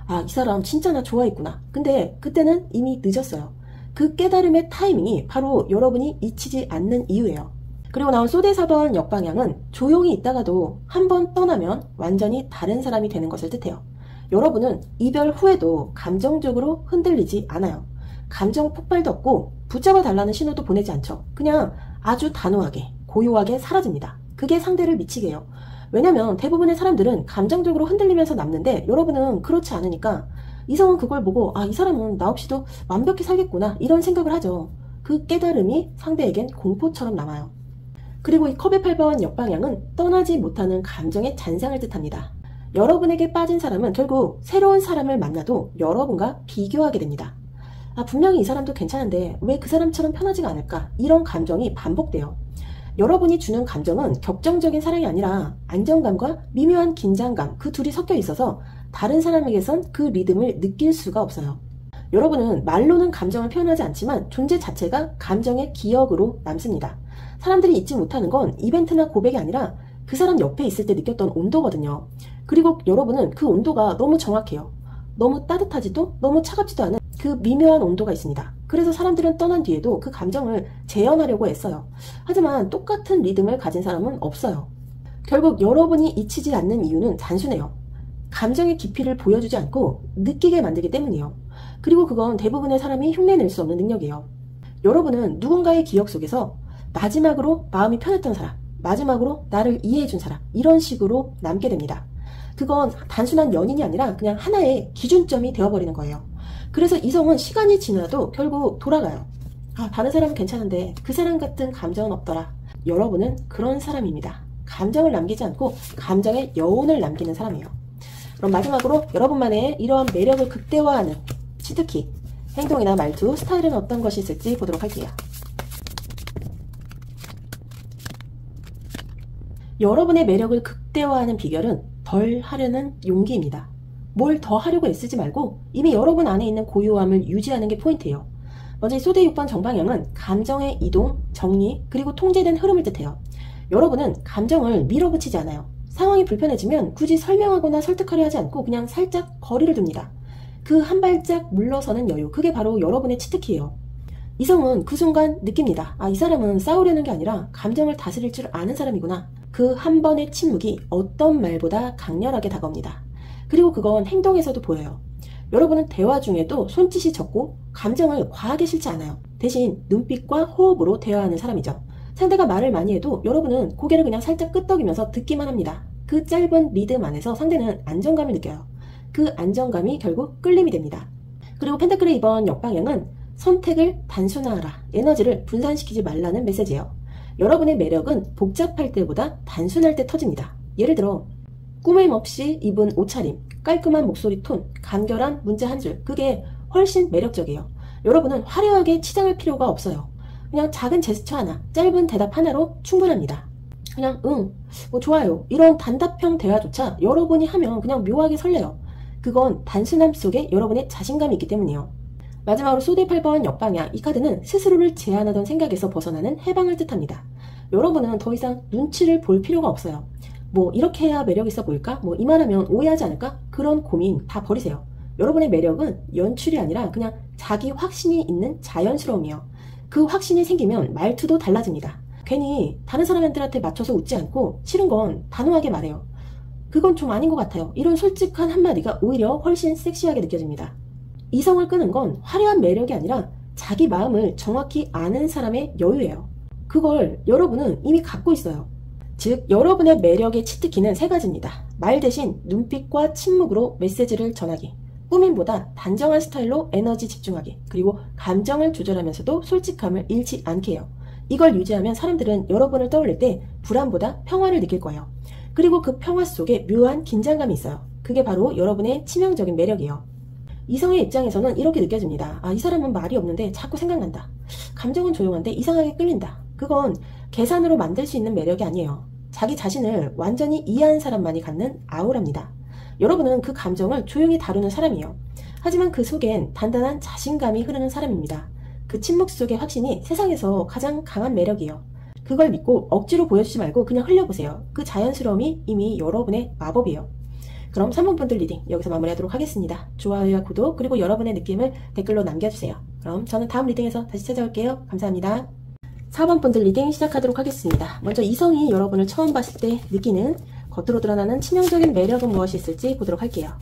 아, 이 사람 진짜 나 좋아했구나. 근데 그때는 이미 늦었어요. 그 깨달음의 타이밍이 바로 여러분이 잊히지 않는 이유예요. 그리고 나온 소대 4번 역방향은 조용히 있다가도 한 번 떠나면 완전히 다른 사람이 되는 것을 뜻해요. 여러분은 이별 후에도 감정적으로 흔들리지 않아요. 감정 폭발도 없고 붙잡아 달라는 신호도 보내지 않죠. 그냥 아주 단호하게 고요하게 사라집니다. 그게 상대를 미치게 해요. 왜냐면 대부분의 사람들은 감정적으로 흔들리면서 남는데 여러분은 그렇지 않으니까 이성은 그걸 보고 아, 이 사람은 나 없이도 완벽히 살겠구나 이런 생각을 하죠. 그 깨달음이 상대에겐 공포처럼 남아요. 그리고 이 컵의 8번 역방향은 떠나지 못하는 감정의 잔상을 뜻합니다. 여러분에게 빠진 사람은 결국 새로운 사람을 만나도 여러분과 비교하게 됩니다. 아, 분명히 이 사람도 괜찮은데 왜 그 사람처럼 편하지가 않을까? 이런 감정이 반복돼요. 여러분이 주는 감정은 격정적인 사랑이 아니라 안정감과 미묘한 긴장감, 그 둘이 섞여 있어서 다른 사람에게선 그 리듬을 느낄 수가 없어요. 여러분은 말로는 감정을 표현하지 않지만 존재 자체가 감정의 기억으로 남습니다. 사람들이 잊지 못하는 건 이벤트나 고백이 아니라 그 사람 옆에 있을 때 느꼈던 온도거든요. 그리고 여러분은 그 온도가 너무 정확해요. 너무 따뜻하지도 너무 차갑지도 않은 그 미묘한 온도가 있습니다. 그래서 사람들은 떠난 뒤에도 그 감정을 재현하려고 애써요. 하지만 똑같은 리듬을 가진 사람은 없어요. 결국 여러분이 잊히지 않는 이유는 단순해요. 감정의 깊이를 보여주지 않고 느끼게 만들기 때문이에요. 그리고 그건 대부분의 사람이 흉내낼 수 없는 능력이에요. 여러분은 누군가의 기억 속에서 마지막으로 마음이 편했던 사람, 마지막으로 나를 이해해준 사람, 이런 식으로 남게 됩니다. 그건 단순한 연인이 아니라 그냥 하나의 기준점이 되어버리는 거예요. 그래서 이성은 시간이 지나도 결국 돌아가요. 아, 다른 사람은 괜찮은데 그 사람 같은 감정은 없더라. 여러분은 그런 사람입니다. 감정을 남기지 않고 감정의 여운을 남기는 사람이에요. 그럼 마지막으로 여러분만의 이러한 매력을 극대화하는 치트키, 행동이나 말투, 스타일은 어떤 것이 있을지 보도록 할게요. 여러분의 매력을 극대화하는 비결은 덜 하려는 용기입니다. 뭘 더 하려고 애쓰지 말고 이미 여러분 안에 있는 고요함을 유지하는 게 포인트예요. 먼저 이 소대 6번 정방향은 감정의 이동, 정리, 그리고 통제된 흐름을 뜻해요. 여러분은 감정을 밀어붙이지 않아요. 상황이 불편해지면 굳이 설명하거나 설득하려 하지 않고 그냥 살짝 거리를 둡니다. 그 한 발짝 물러서는 여유, 그게 바로 여러분의 치트키예요. 이성은 그 순간 느낍니다. 아, 이 사람은 싸우려는 게 아니라 감정을 다스릴 줄 아는 사람이구나. 그 한 번의 침묵이 어떤 말보다 강렬하게 다가옵니다. 그리고 그건 행동에서도 보여요. 여러분은 대화 중에도 손짓이 적고 감정을 과하게 싫지 않아요. 대신 눈빛과 호흡으로 대화하는 사람이죠. 상대가 말을 많이 해도 여러분은 고개를 그냥 살짝 끄덕이면서 듣기만 합니다. 그 짧은 리듬 안에서 상대는 안정감을 느껴요. 그 안정감이 결국 끌림이 됩니다. 그리고 펜타클의 이번 역방향은 선택을 단순화하라, 에너지를 분산시키지 말라는 메시지예요. 여러분의 매력은 복잡할 때보다 단순할 때 터집니다. 예를 들어 꾸밈 없이 입은 옷차림, 깔끔한 목소리 톤, 간결한 문자 한 줄, 그게 훨씬 매력적이에요. 여러분은 화려하게 치장할 필요가 없어요. 그냥 작은 제스처 하나, 짧은 대답 하나로 충분합니다. 그냥 응, 뭐 좋아요, 이런 단답형 대화조차 여러분이 하면 그냥 묘하게 설레요. 그건 단순함 속에 여러분의 자신감이 있기 때문이에요. 마지막으로 소대 8번 역방향, 이 카드는 스스로를 제한하던 생각에서 벗어나는 해방을 뜻합니다. 여러분은 더 이상 눈치를 볼 필요가 없어요. 뭐 이렇게 해야 매력 있어 보일까? 뭐 이 말하면 오해하지 않을까? 그런 고민 다 버리세요. 여러분의 매력은 연출이 아니라 그냥 자기 확신이 있는 자연스러움이에요. 그 확신이 생기면 말투도 달라집니다. 괜히 다른 사람들한테 맞춰서 웃지 않고 싫은 건 단호하게 말해요. 그건 좀 아닌 것 같아요. 이런 솔직한 한마디가 오히려 훨씬 섹시하게 느껴집니다. 이성을 끄는 건 화려한 매력이 아니라 자기 마음을 정확히 아는 사람의 여유예요. 그걸 여러분은 이미 갖고 있어요. 즉 여러분의 매력의 치트키는 세 가지입니다. 말 대신 눈빛과 침묵으로 메시지를 전하기, 꾸밈보다 단정한 스타일로 에너지 집중하기, 그리고 감정을 조절하면서도 솔직함을 잃지 않게 해요. 이걸 유지하면 사람들은 여러분을 떠올릴 때 불안보다 평화를 느낄 거예요. 그리고 그 평화 속에 묘한 긴장감이 있어요. 그게 바로 여러분의 치명적인 매력이에요. 이성의 입장에서는 이렇게 느껴집니다. 아, 이 사람은 말이 없는데 자꾸 생각난다. 감정은 조용한데 이상하게 끌린다. 그건 계산으로 만들 수 있는 매력이 아니에요. 자기 자신을 완전히 이해한 사람만이 갖는 아우라입니다. 여러분은 그 감정을 조용히 다루는 사람이에요. 하지만 그 속엔 단단한 자신감이 흐르는 사람입니다. 그 침묵 속의 확신이 세상에서 가장 강한 매력이에요. 그걸 믿고 억지로 보여주지 말고 그냥 흘려보세요. 그 자연스러움이 이미 여러분의 마법이에요. 그럼 3번 분들 리딩 여기서 마무리하도록 하겠습니다. 좋아요와 구독 그리고 여러분의 느낌을 댓글로 남겨주세요. 그럼 저는 다음 리딩에서 다시 찾아올게요. 감사합니다. 4번 분들 리딩 시작하도록 하겠습니다. 먼저 이성이 여러분을 처음 봤을 때 느끼는 겉으로 드러나는 치명적인 매력은 무엇이 있을지 보도록 할게요.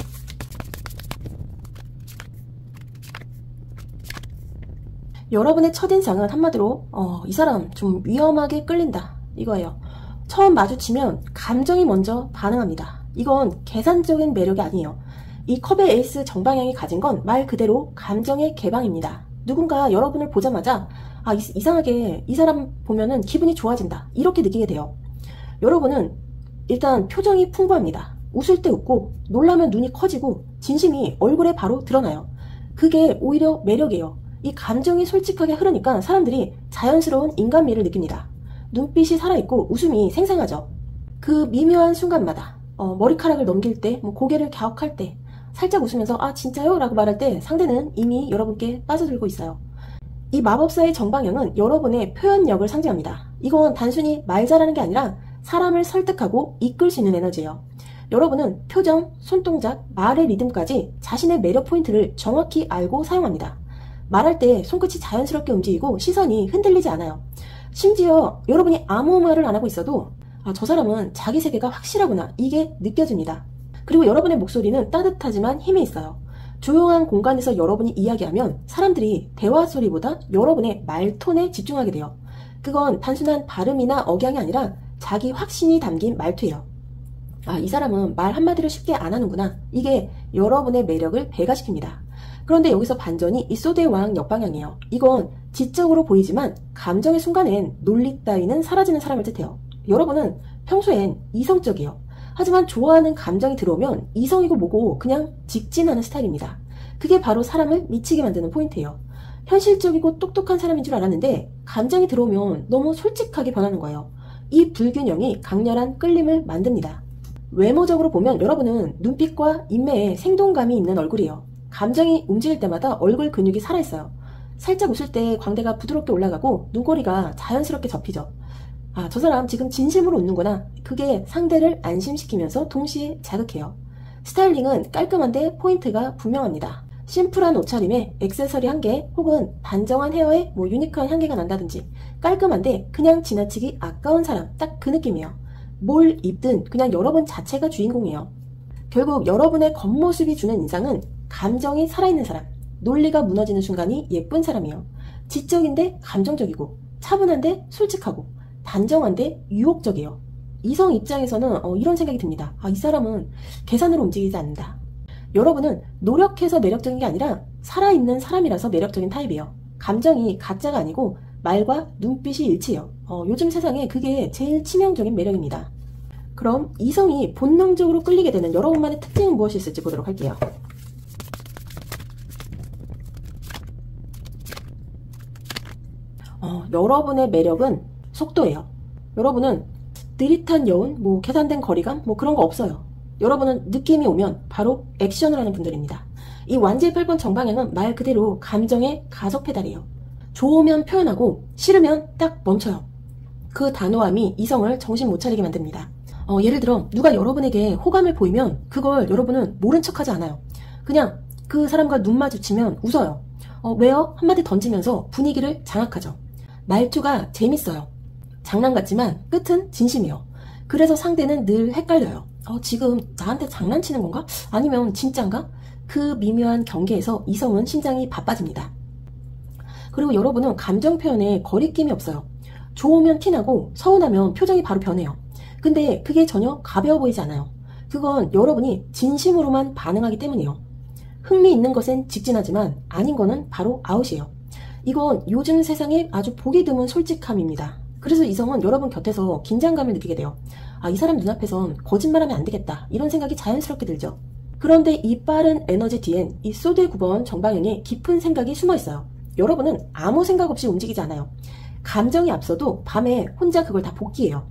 여러분의 첫인상은 한마디로 이 사람 좀 위험하게 끌린다 이거예요. 처음 마주치면 감정이 먼저 반응합니다. 이건 계산적인 매력이 아니에요. 이 컵의 에이스 정방향이 가진 건 말 그대로 감정의 개방입니다. 누군가 여러분을 보자마자 이상하게 이 사람 보면은 기분이 좋아진다 이렇게 느끼게 돼요. 여러분은 일단 표정이 풍부합니다. 웃을 때 웃고 놀라면 눈이 커지고 진심이 얼굴에 바로 드러나요. 그게 오히려 매력이에요. 이 감정이 솔직하게 흐르니까 사람들이 자연스러운 인간미를 느낍니다. 눈빛이 살아있고 웃음이 생생하죠. 그 미묘한 순간마다 머리카락을 넘길 때, 고개를 갸웃할 때 살짝 웃으면서 진짜요? 라고 말할 때 상대는 이미 여러분께 빠져들고 있어요. 이 마법사의 정방향은 여러분의 표현력을 상징합니다. 이건 단순히 말 잘하는 게 아니라 사람을 설득하고 이끌 수 있는 에너지예요. 여러분은 표정, 손동작, 말의 리듬까지 자신의 매력 포인트를 정확히 알고 사용합니다. 말할 때 손끝이 자연스럽게 움직이고 시선이 흔들리지 않아요. 심지어 여러분이 아무 말을 안 하고 있어도 저 사람은 자기 세계가 확실하구나 이게 느껴집니다. 그리고 여러분의 목소리는 따뜻하지만 힘이 있어요. 조용한 공간에서 여러분이 이야기하면 사람들이 대화 소리보다 여러분의 말톤에 집중하게 돼요. 그건 단순한 발음이나 억양이 아니라 자기 확신이 담긴 말투예요. 이 사람은 말 한마디를 쉽게 안 하는구나. 이게 여러분의 매력을 배가시킵니다. 그런데 여기서 반전이 이 소드의 왕 역방향이에요. 이건 지적으로 보이지만 감정의 순간엔 논리 따위는 사라지는 사람을 뜻해요. 여러분은 평소엔 이성적이에요. 하지만 좋아하는 감정이 들어오면 이성이고 뭐고 그냥 직진하는 스타일입니다. 그게 바로 사람을 미치게 만드는 포인트예요. 현실적이고 똑똑한 사람인 줄 알았는데 감정이 들어오면 너무 솔직하게 변하는 거예요. 이 불균형이 강렬한 끌림을 만듭니다. 외모적으로 보면 여러분은 눈빛과 인매에 생동감이 있는 얼굴이에요. 감정이 움직일 때마다 얼굴 근육이 살아있어요. 살짝 웃을 때 광대가 부드럽게 올라가고 눈꼬리가 자연스럽게 접히죠. 저 사람 지금 진심으로 웃는구나. 그게 상대를 안심시키면서 동시에 자극해요. 스타일링은 깔끔한데 포인트가 분명합니다. 심플한 옷차림에 액세서리 한 개 혹은 단정한 헤어에 유니크한 향기가 난다든지 깔끔한데 그냥 지나치기 아까운 사람 딱 그 느낌이에요. 뭘 입든 그냥 여러분 자체가 주인공이에요. 결국 여러분의 겉모습이 주는 인상은 감정이 살아있는 사람, 논리가 무너지는 순간이 예쁜 사람이에요. 지적인데 감정적이고 차분한데 솔직하고 단정한데 유혹적이에요. 이성 입장에서는 이런 생각이 듭니다. 이 사람은 계산으로 움직이지 않는다. 여러분은 노력해서 매력적인 게 아니라 살아있는 사람이라서 매력적인 타입이에요. 감정이 가짜가 아니고 말과 눈빛이 일치해요. 요즘 세상에 그게 제일 치명적인 매력입니다. 그럼 이성이 본능적으로 끌리게 되는 여러분만의 특징은 무엇이 있을지 보도록 할게요. 여러분의 매력은 속도예요. 여러분은 느릿한 여운, 계산된 거리감, 그런 거 없어요. 여러분은 느낌이 오면 바로 액션을 하는 분들입니다. 이 완지의 8번 정방향은 말 그대로 감정의 가속 페달이에요. 좋으면 표현하고 싫으면 딱 멈춰요. 그 단호함이 이성을 정신 못 차리게 만듭니다. 예를 들어 누가 여러분에게 호감을 보이면 그걸 여러분은 모른 척하지 않아요. 그냥 그 사람과 눈 마주치면 웃어요. 왜요? 한마디 던지면서 분위기를 장악하죠. 말투가 재밌어요. 장난 같지만 끝은 진심이에요. 그래서 상대는 늘 헷갈려요. 지금 나한테 장난치는 건가? 아니면 진짠가? 그 미묘한 경계에서 이성은 심장이 바빠집니다. 그리고 여러분은 감정 표현에 거리낌이 없어요. 좋으면 티나고 서운하면 표정이 바로 변해요. 근데 그게 전혀 가벼워 보이지 않아요. 그건 여러분이 진심으로만 반응하기 때문이에요. 흥미 있는 것엔 직진하지만 아닌 거는 바로 아웃이에요. 이건 요즘 세상에 아주 보기 드문 솔직함입니다. 그래서 이성은 여러분 곁에서 긴장감을 느끼게 돼요. 이 사람 눈앞에선 거짓말하면 안 되겠다 이런 생각이 자연스럽게 들죠. 그런데 이 빠른 에너지 뒤엔 이 소드의 9번 정방향에 깊은 생각이 숨어 있어요. 여러분은 아무 생각 없이 움직이지 않아요. 감정이 앞서도 밤에 혼자 그걸 다 복기해요.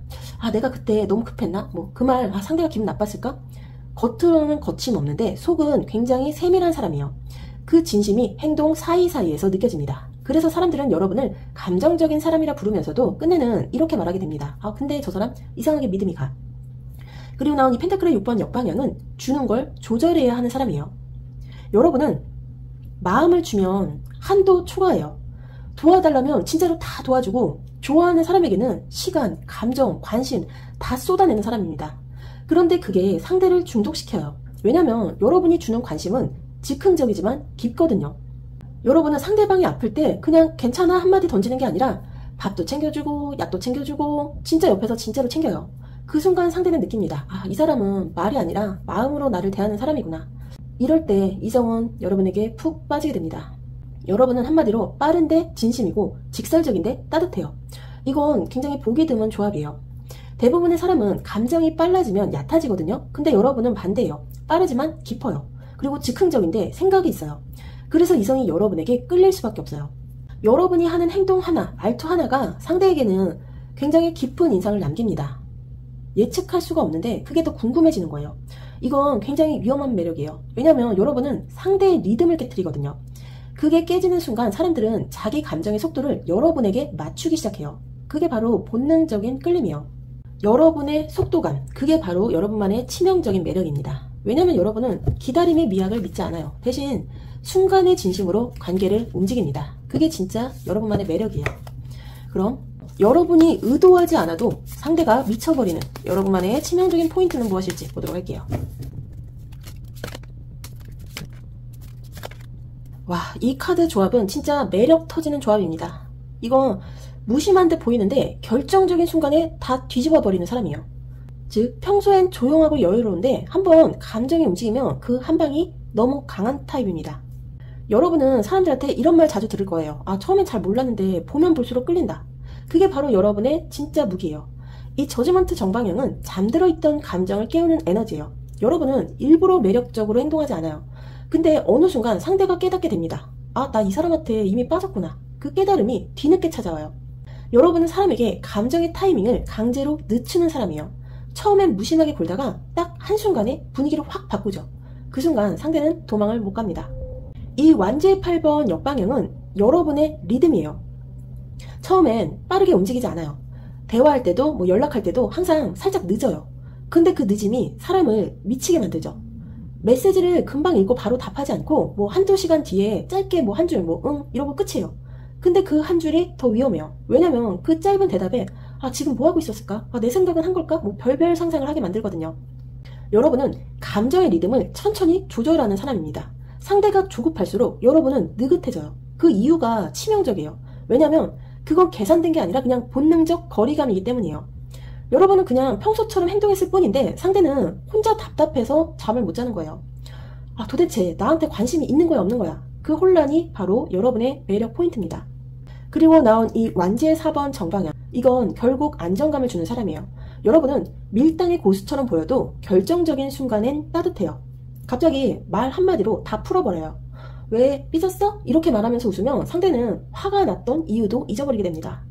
내가 그때 너무 급했나? 그 말 상대가 기분 나빴을까? 겉으로는 거침없는데 속은 굉장히 세밀한 사람이에요. 그 진심이 행동 사이사이에서 느껴집니다. 그래서 사람들은 여러분을 감정적인 사람이라 부르면서도 끝내는 이렇게 말하게 됩니다. 아, 근데 저 사람 이상하게 믿음이 가. 그리고 나온 이 펜타클의 6번 역방향은 주는 걸 조절해야 하는 사람이에요. 여러분은 마음을 주면 한도 초과해요. 도와달라면 진짜로 다 도와주고, 좋아하는 사람에게는 시간, 감정, 관심 다 쏟아내는 사람입니다. 그런데 그게 상대를 중독시켜요. 왜냐면 여러분이 주는 관심은 즉흥적이지만 깊거든요. 여러분은 상대방이 아플 때 그냥 괜찮아 한마디 던지는 게 아니라 밥도 챙겨주고 약도 챙겨주고 진짜 옆에서 진짜로 챙겨요. 그 순간 상대는 느낍니다. 아, 이 사람은 말이 아니라 마음으로 나를 대하는 사람이구나. 이럴 때 이성은 여러분에게 푹 빠지게 됩니다. 여러분은 한마디로 빠른데 진심이고 직설적인데 따뜻해요. 이건 굉장히 보기 드문 조합이에요. 대부분의 사람은 감정이 빨라지면 얕아지거든요. 근데 여러분은 반대예요. 빠르지만 깊어요. 그리고 즉흥적인데 생각이 있어요. 그래서 이성이 여러분에게 끌릴 수밖에 없어요. 여러분이 하는 행동 하나, 말투 하나가 상대에게는 굉장히 깊은 인상을 남깁니다. 예측할 수가 없는데 그게 더 궁금해지는 거예요. 이건 굉장히 위험한 매력이에요. 왜냐하면 여러분은 상대의 리듬을 깨트리거든요. 그게 깨지는 순간 사람들은 자기 감정의 속도를 여러분에게 맞추기 시작해요. 그게 바로 본능적인 끌림이에요. 여러분의 속도감, 그게 바로 여러분만의 치명적인 매력입니다. 왜냐하면 여러분은 기다림의 미학을 믿지 않아요. 대신 순간의 진심으로 관계를 움직입니다. 그게 진짜 여러분만의 매력이에요. 그럼 여러분이 의도하지 않아도 상대가 미쳐버리는 여러분만의 치명적인 포인트는 무엇일지 보도록 할게요. 와, 이 카드 조합은 진짜 매력 터지는 조합입니다. 이건 무심한 듯 보이는데 결정적인 순간에 다 뒤집어 버리는 사람이에요. 즉 평소엔 조용하고 여유로운데 한번 감정이 움직이면 그 한 방이 너무 강한 타입입니다. 여러분은 사람들한테 이런 말 자주 들을 거예요. 아, 처음엔 잘 몰랐는데 보면 볼수록 끌린다. 그게 바로 여러분의 진짜 무기예요. 이 저지먼트 정방향은 잠들어 있던 감정을 깨우는 에너지예요. 여러분은 일부러 매력적으로 행동하지 않아요. 근데 어느 순간 상대가 깨닫게 됩니다. 아, 나 이 사람한테 이미 빠졌구나. 그 깨달음이 뒤늦게 찾아와요. 여러분은 사람에게 감정의 타이밍을 강제로 늦추는 사람이에요. 처음엔 무심하게 굴다가 딱 한순간에 분위기를 확 바꾸죠. 그 순간 상대는 도망을 못 갑니다. 이 완제의 8번 역방향은 여러분의 리듬이에요. 처음엔 빠르게 움직이지 않아요. 대화할 때도 연락할 때도 항상 살짝 늦어요. 근데 그 늦음이 사람을 미치게 만들죠. 메시지를 금방 읽고 바로 답하지 않고 한두 시간 뒤에 짧게 한 줄 응 이러고 끝이에요. 근데 그 한 줄이 더 위험해요. 왜냐면 그 짧은 대답에 아, 지금 뭐 하고 있었을까? 아, 내 생각은 한 걸까? 별별 상상을 하게 만들거든요. 여러분은 감정의 리듬을 천천히 조절하는 사람입니다. 상대가 조급할수록 여러분은 느긋해져요. 그 이유가 치명적이에요. 왜냐면 그건 계산된 게 아니라 그냥 본능적 거리감이기 때문이에요. 여러분은 그냥 평소처럼 행동했을 뿐인데 상대는 혼자 답답해서 잠을 못 자는 거예요. 아, 도대체 나한테 관심이 있는 거야 없는 거야? 그 혼란이 바로 여러분의 매력 포인트입니다. 그리고 나온 이 완제의 4번 정방향, 이건 결국 안정감을 주는 사람이에요. 여러분은 밀당의 고수처럼 보여도 결정적인 순간엔 따뜻해요. 갑자기 말 한마디로 다 풀어버려요. 왜 삐졌어? 이렇게 말하면서 웃으면 상대는 화가 났던 이유도 잊어버리게 됩니다.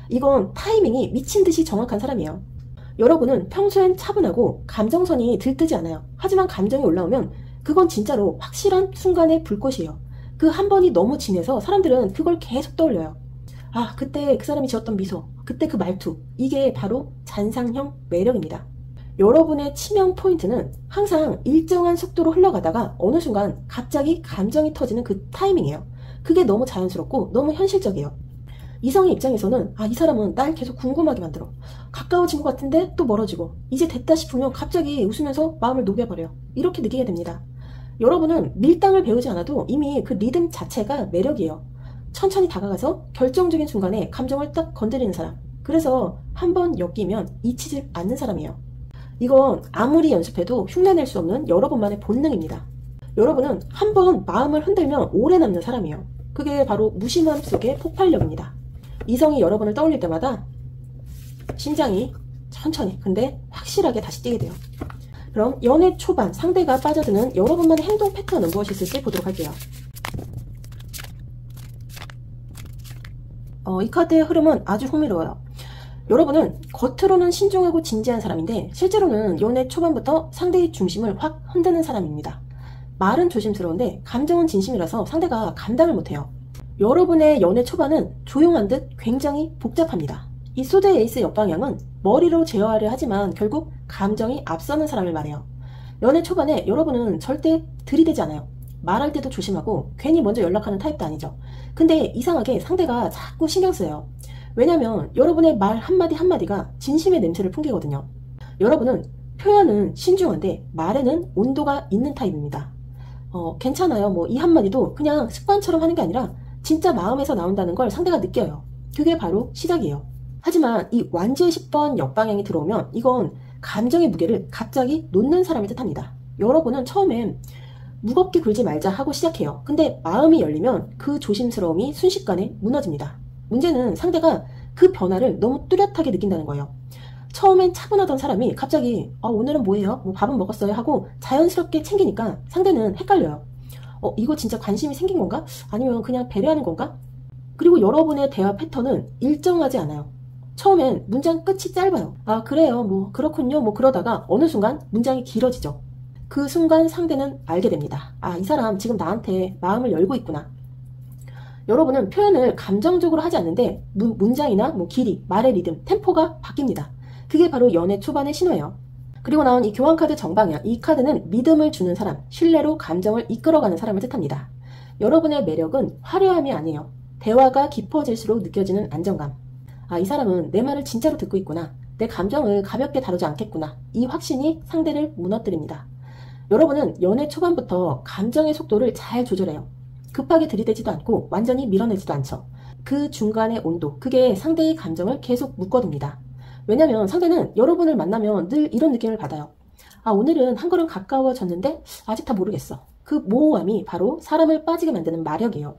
이건 타이밍이 미친 듯이 정확한 사람이에요. 여러분은 평소엔 차분하고 감정선이 들뜨지 않아요. 하지만 감정이 올라오면 그건 진짜로 확실한 순간의 불꽃이에요. 그 한 번이 너무 진해서 사람들은 그걸 계속 떠올려요. 아, 그때 그 사람이 지었던 미소, 그때 그 말투, 이게 바로 잔상형 매력입니다. 여러분의 치명 포인트는 항상 일정한 속도로 흘러가다가 어느 순간 갑자기 감정이 터지는 그 타이밍이에요. 그게 너무 자연스럽고 너무 현실적이에요. 이성의 입장에서는 아, 이 사람은 날 계속 궁금하게 만들어. 가까워진 것 같은데 또 멀어지고, 이제 됐다 싶으면 갑자기 웃으면서 마음을 녹여버려요. 이렇게 느끼게 됩니다. 여러분은 밀당을 배우지 않아도 이미 그 리듬 자체가 매력이에요. 천천히 다가가서 결정적인 순간에 감정을 딱 건드리는 사람. 그래서 한번 엮이면 잊히지 않는 사람이에요. 이건 아무리 연습해도 흉내낼 수 없는 여러분만의 본능입니다. 여러분은 한번 마음을 흔들면 오래 남는 사람이에요. 그게 바로 무심함 속의 폭발력입니다. 이성이 여러분을 떠올릴 때마다 심장이 천천히 근데 확실하게 다시 뛰게 돼요. 그럼 연애 초반 상대가 빠져드는 여러분만의 행동 패턴은 무엇이 있을지 보도록 할게요. 이 카드의 흐름은 아주 흥미로워요. 여러분은 겉으로는 신중하고 진지한 사람인데 실제로는 연애 초반부터 상대의 중심을 확 흔드는 사람입니다. 말은 조심스러운데 감정은 진심이라서 상대가 감당을 못해요. 여러분의 연애 초반은 조용한 듯 굉장히 복잡합니다. 이 소드 에이스 역방향은 머리로 제어하려 하지만 결국 감정이 앞서는 사람을 말해요. 연애 초반에 여러분은 절대 들이대지 않아요. 말할 때도 조심하고 괜히 먼저 연락하는 타입도 아니죠. 근데 이상하게 상대가 자꾸 신경 쓰여요. 왜냐면 여러분의 말 한마디 한마디가 진심의 냄새를 풍기거든요. 여러분은 표현은 신중한데 말에는 온도가 있는 타입입니다. 괜찮아요. 뭐 이 한마디도 그냥 습관처럼 하는 게 아니라 진짜 마음에서 나온다는 걸 상대가 느껴요. 그게 바로 시작이에요. 하지만 이 완주의 10번 역방향이 들어오면 이건 감정의 무게를 갑자기 놓는 사람을 뜻합니다. 여러분은 처음엔 무겁게 굴지 말자 하고 시작해요. 근데 마음이 열리면 그 조심스러움이 순식간에 무너집니다. 문제는 상대가 그 변화를 너무 뚜렷하게 느낀다는 거예요. 처음엔 차분하던 사람이 갑자기 오늘은 뭐해요? 뭐 밥은 먹었어요? 하고 자연스럽게 챙기니까 상대는 헷갈려요. 이거 진짜 관심이 생긴 건가? 아니면 그냥 배려하는 건가? 그리고 여러분의 대화 패턴은 일정하지 않아요. 처음엔 문장 끝이 짧아요. 그래요. 뭐 그렇군요. 뭐 그러다가 어느 순간 문장이 길어지죠. 그 순간 상대는 알게 됩니다. 이 사람 지금 나한테 마음을 열고 있구나. 여러분은 표현을 감정적으로 하지 않는데 문장이나 뭐 길이, 말의 리듬, 템포가 바뀝니다. 그게 바로 연애 초반의 신호예요. 그리고 나온 이 교환카드 정방향, 이 카드는 믿음을 주는 사람, 신뢰로 감정을 이끌어가는 사람을 뜻합니다. 여러분의 매력은 화려함이 아니에요. 대화가 깊어질수록 느껴지는 안정감. 이 사람은 내 말을 진짜로 듣고 있구나. 내 감정을 가볍게 다루지 않겠구나. 이 확신이 상대를 무너뜨립니다. 여러분은 연애 초반부터 감정의 속도를 잘 조절해요. 급하게 들이대지도 않고 완전히 밀어내지도 않죠. 그 중간의 온도, 그게 상대의 감정을 계속 묶어둡니다. 왜냐면 상대는 여러분을 만나면 늘 이런 느낌을 받아요. 오늘은 한 걸음 가까워졌는데 아직 다 모르겠어. 그 모호함이 바로 사람을 빠지게 만드는 마력이에요.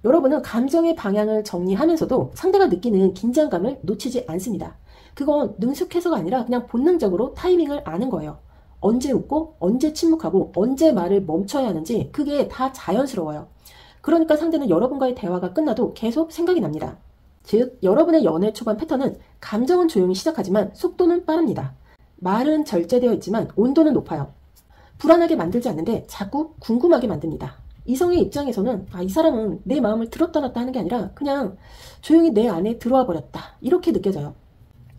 여러분은 감정의 방향을 정리하면서도 상대가 느끼는 긴장감을 놓치지 않습니다. 그건 능숙해서가 아니라 그냥 본능적으로 타이밍을 아는 거예요. 언제 웃고 언제 침묵하고 언제 말을 멈춰야 하는지 그게 다 자연스러워요. 그러니까 상대는 여러분과의 대화가 끝나도 계속 생각이 납니다. 즉, 여러분의 연애 초반 패턴은 감정은 조용히 시작하지만 속도는 빠릅니다. 말은 절제되어 있지만 온도는 높아요. 불안하게 만들지 않는데 자꾸 궁금하게 만듭니다. 이성의 입장에서는 이 사람은 내 마음을 들었다 놨다 하는 게 아니라 그냥 조용히 내 안에 들어와 버렸다. 이렇게 느껴져요.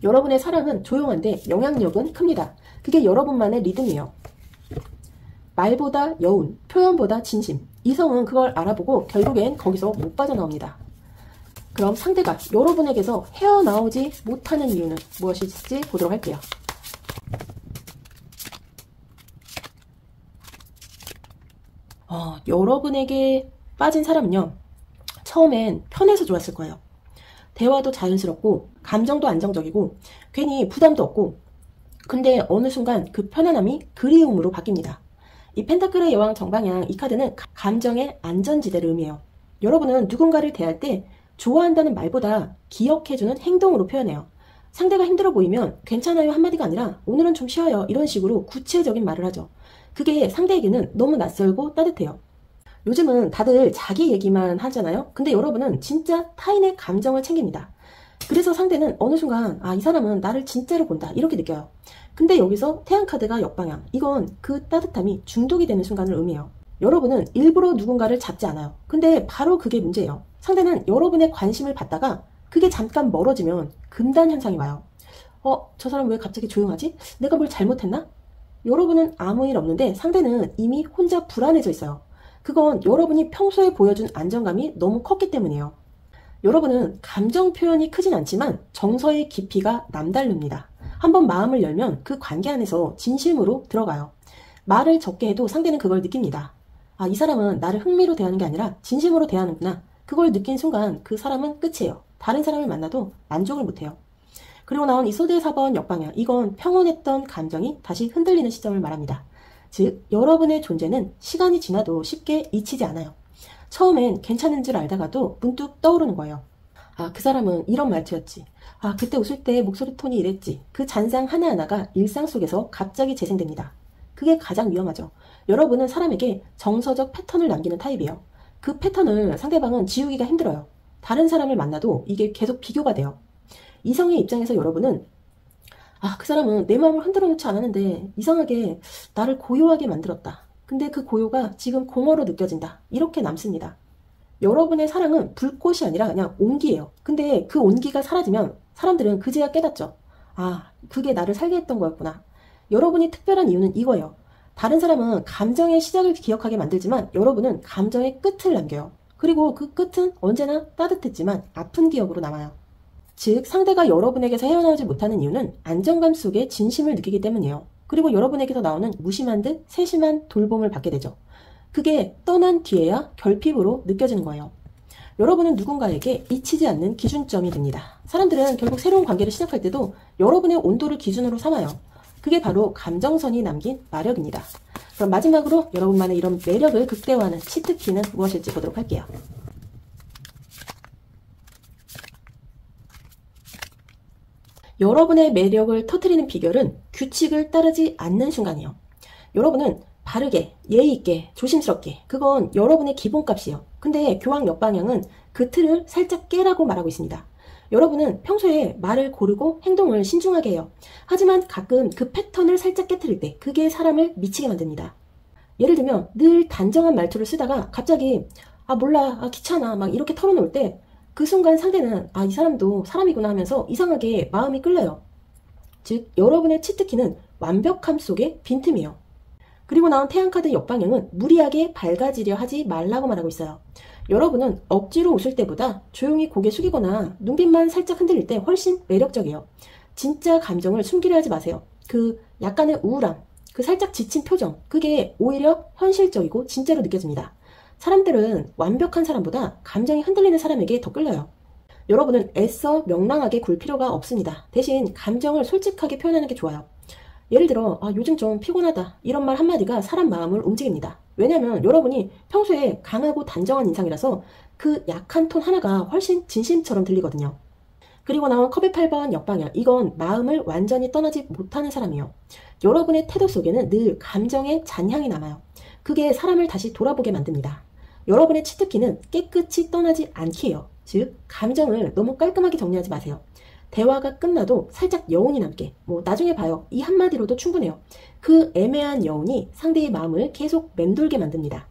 여러분의 사랑은 조용한데 영향력은 큽니다. 그게 여러분만의 리듬이에요. 말보다 여운, 표현보다 진심. 이성은 그걸 알아보고 결국엔 거기서 못 빠져나옵니다. 그럼 상대가 여러분에게서 헤어나오지 못하는 이유는 무엇일지 보도록 할게요. 여러분에게 빠진 사람은요, 처음엔 편해서 좋았을 거예요. 대화도 자연스럽고 감정도 안정적이고 괜히 부담도 없고, 근데 어느 순간 그 편안함이 그리움으로 바뀝니다. 이 펜타클의 여왕 정방향, 이 카드는 감정의 안전지대를 의미해요. 여러분은 누군가를 대할 때 좋아한다는 말보다 기억해주는 행동으로 표현해요. 상대가 힘들어 보이면 괜찮아요 한마디가 아니라 오늘은 좀 쉬어요 이런 식으로 구체적인 말을 하죠. 그게 상대에게는 너무 낯설고 따뜻해요. 요즘은 다들 자기 얘기만 하잖아요. 근데 여러분은 진짜 타인의 감정을 챙깁니다. 그래서 상대는 어느 순간 이 사람은 나를 진짜로 본다 이렇게 느껴요. 근데 여기서 태양카드가 역방향, 이건 그 따뜻함이 중독이 되는 순간을 의미해요. 여러분은 일부러 누군가를 잡지 않아요. 근데 바로 그게 문제예요. 상대는 여러분의 관심을 받다가 그게 잠깐 멀어지면 금단 현상이 와요. 저 사람 왜 갑자기 조용하지? 내가 뭘 잘못했나? 여러분은 아무 일 없는데 상대는 이미 혼자 불안해져 있어요. 그건 여러분이 평소에 보여준 안정감이 너무 컸기 때문이에요. 여러분은 감정 표현이 크진 않지만 정서의 깊이가 남다릅니다. 한번 마음을 열면 그 관계 안에서 진심으로 들어가요. 말을 적게 해도 상대는 그걸 느낍니다. 이 사람은 나를 흥미로 대하는 게 아니라 진심으로 대하는구나. 그걸 느낀 순간 그 사람은 끝이에요. 다른 사람을 만나도 만족을 못해요. 그리고 나온 이 소드의 4번 역방향, 이건 평온했던 감정이 다시 흔들리는 시점을 말합니다. 즉, 여러분의 존재는 시간이 지나도 쉽게 잊히지 않아요. 처음엔 괜찮은 줄 알다가도 문득 떠오르는 거예요. 그 사람은 이런 말투였지. 그때 웃을 때 목소리 톤이 이랬지. 그 잔상 하나하나가 일상 속에서 갑자기 재생됩니다. 그게 가장 위험하죠. 여러분은 사람에게 정서적 패턴을 남기는 타입이에요. 그 패턴을 상대방은 지우기가 힘들어요. 다른 사람을 만나도 이게 계속 비교가 돼요. 이성의 입장에서 여러분은 그 사람은 내 마음을 흔들어 놓지 않았는데 이상하게 나를 고요하게 만들었다. 근데 그 고요가 지금 공허로 느껴진다. 이렇게 남습니다. 여러분의 사랑은 불꽃이 아니라 그냥 온기예요. 근데 그 온기가 사라지면 사람들은 그제야 깨닫죠. 아, 그게 나를 살게 했던 거였구나. 여러분이 특별한 이유는 이거예요. 다른 사람은 감정의 시작을 기억하게 만들지만 여러분은 감정의 끝을 남겨요. 그리고 그 끝은 언제나 따뜻했지만 아픈 기억으로 남아요. 즉, 상대가 여러분에게서 헤어나오지 못하는 이유는 안정감 속에 진심을 느끼기 때문이에요. 그리고 여러분에게서 나오는 무심한 듯 세심한 돌봄을 받게 되죠. 그게 떠난 뒤에야 결핍으로 느껴지는 거예요. 여러분은 누군가에게 잊히지 않는 기준점이 됩니다. 사람들은 결국 새로운 관계를 시작할 때도 여러분의 온도를 기준으로 삼아요. 그게 바로 감정선이 남긴 마력입니다. 그럼 마지막으로 여러분만의 이런 매력을 극대화하는 치트키는 무엇일지 보도록 할게요. 여러분의 매력을 터뜨리는 비결은 규칙을 따르지 않는 순간이에요. 여러분은 바르게, 예의 있게, 조심스럽게, 그건 여러분의 기본값이에요. 근데 교황 역방향은 그 틀을 살짝 깨라고 말하고 있습니다. 여러분은 평소에 말을 고르고 행동을 신중하게 해요. 하지만 가끔 그 패턴을 살짝 깨트릴 때 그게 사람을 미치게 만듭니다. 예를 들면 늘 단정한 말투를 쓰다가 갑자기 아 몰라, 아 귀찮아 막 이렇게 털어놓을 때 그 순간 상대는 아 이 사람도 사람이구나 하면서 이상하게 마음이 끌려요. 즉 여러분의 치트키는 완벽함 속의 빈틈이에요. 그리고 나온 태양카드 역방향은 무리하게 밝아지려 하지 말라고 말하고 있어요. 여러분은 억지로 웃을 때보다 조용히 고개 숙이거나 눈빛만 살짝 흔들릴 때 훨씬 매력적이에요. 진짜 감정을 숨기려 하지 마세요. 그 약간의 우울함, 그 살짝 지친 표정, 그게 오히려 현실적이고 진짜로 느껴집니다. 사람들은 완벽한 사람보다 감정이 흔들리는 사람에게 더 끌려요. 여러분은 애써 명랑하게 굴 필요가 없습니다. 대신 감정을 솔직하게 표현하는 게 좋아요. 예를 들어 아, 요즘 좀 피곤하다 이런 말 한마디가 사람 마음을 움직입니다. 왜냐하면 여러분이 평소에 강하고 단정한 인상이라서 그 약한 톤 하나가 훨씬 진심처럼 들리거든요. 그리고 나온 컵의 8번 역방향, 이건 마음을 완전히 떠나지 못하는 사람이에요. 여러분의 태도 속에는 늘 감정의 잔향이 남아요. 그게 사람을 다시 돌아보게 만듭니다. 여러분의 치트키는 깨끗이 떠나지 않기예요. 즉 감정을 너무 깔끔하게 정리하지 마세요. 대화가 끝나도 살짝 여운이 남게, 뭐 나중에 봐요, 이 한마디로도 충분해요. 그 애매한 여운이 상대의 마음을 계속 맴돌게 만듭니다.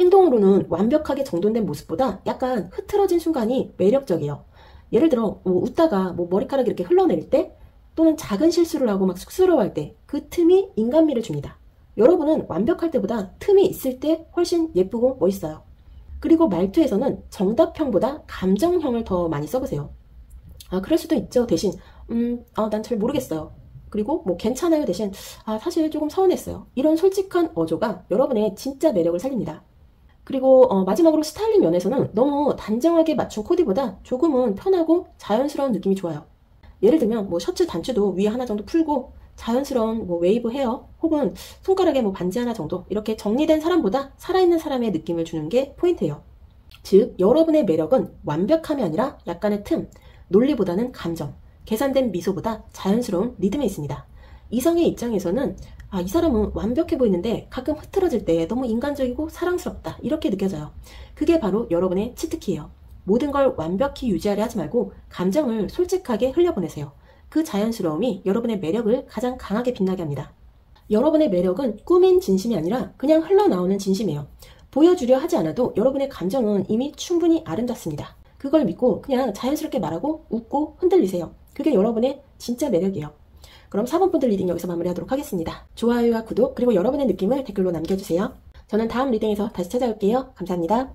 행동으로는 완벽하게 정돈된 모습보다 약간 흐트러진 순간이 매력적이에요. 예를 들어 뭐 웃다가 뭐 머리카락이 이렇게 흘러내릴 때, 또는 작은 실수를 하고 막 쑥스러워할 때 그 틈이 인간미를 줍니다. 여러분은 완벽할 때보다 틈이 있을 때 훨씬 예쁘고 멋있어요. 그리고 말투에서는 정답형보다 감정형을 더 많이 써보세요. 아, 그럴 수도 있죠. 대신 난 잘 모르겠어요. 그리고 뭐 괜찮아요 대신 아, 사실 조금 서운했어요. 이런 솔직한 어조가 여러분의 진짜 매력을 살립니다. 그리고 마지막으로 스타일링 면에서는 너무 단정하게 맞춘 코디보다 조금은 편하고 자연스러운 느낌이 좋아요. 예를 들면 뭐 셔츠 단추도 위에 하나 정도 풀고 자연스러운 뭐 웨이브 헤어 혹은 손가락에 뭐 반지 하나 정도, 이렇게 정리된 사람보다 살아있는 사람의 느낌을 주는 게 포인트예요. 즉 여러분의 매력은 완벽함이 아니라 약간의 틈, 논리보다는 감정, 계산된 미소보다 자연스러운 리듬에 있습니다. 이성의 입장에서는 아, 이 사람은 완벽해 보이는데 가끔 흐트러질 때 너무 인간적이고 사랑스럽다 이렇게 느껴져요. 그게 바로 여러분의 치트키예요. 모든 걸 완벽히 유지하려 하지 말고 감정을 솔직하게 흘려보내세요. 그 자연스러움이 여러분의 매력을 가장 강하게 빛나게 합니다. 여러분의 매력은 꾸민 진심이 아니라 그냥 흘러나오는 진심이에요. 보여주려 하지 않아도 여러분의 감정은 이미 충분히 아름답습니다. 그걸 믿고 그냥 자연스럽게 말하고 웃고 흔들리세요. 그게 여러분의 진짜 매력이에요. 그럼 4번 분들 리딩 여기서 마무리하도록 하겠습니다. 좋아요와 구독, 그리고 여러분의 느낌을 댓글로 남겨주세요. 저는 다음 리딩에서 다시 찾아올게요. 감사합니다.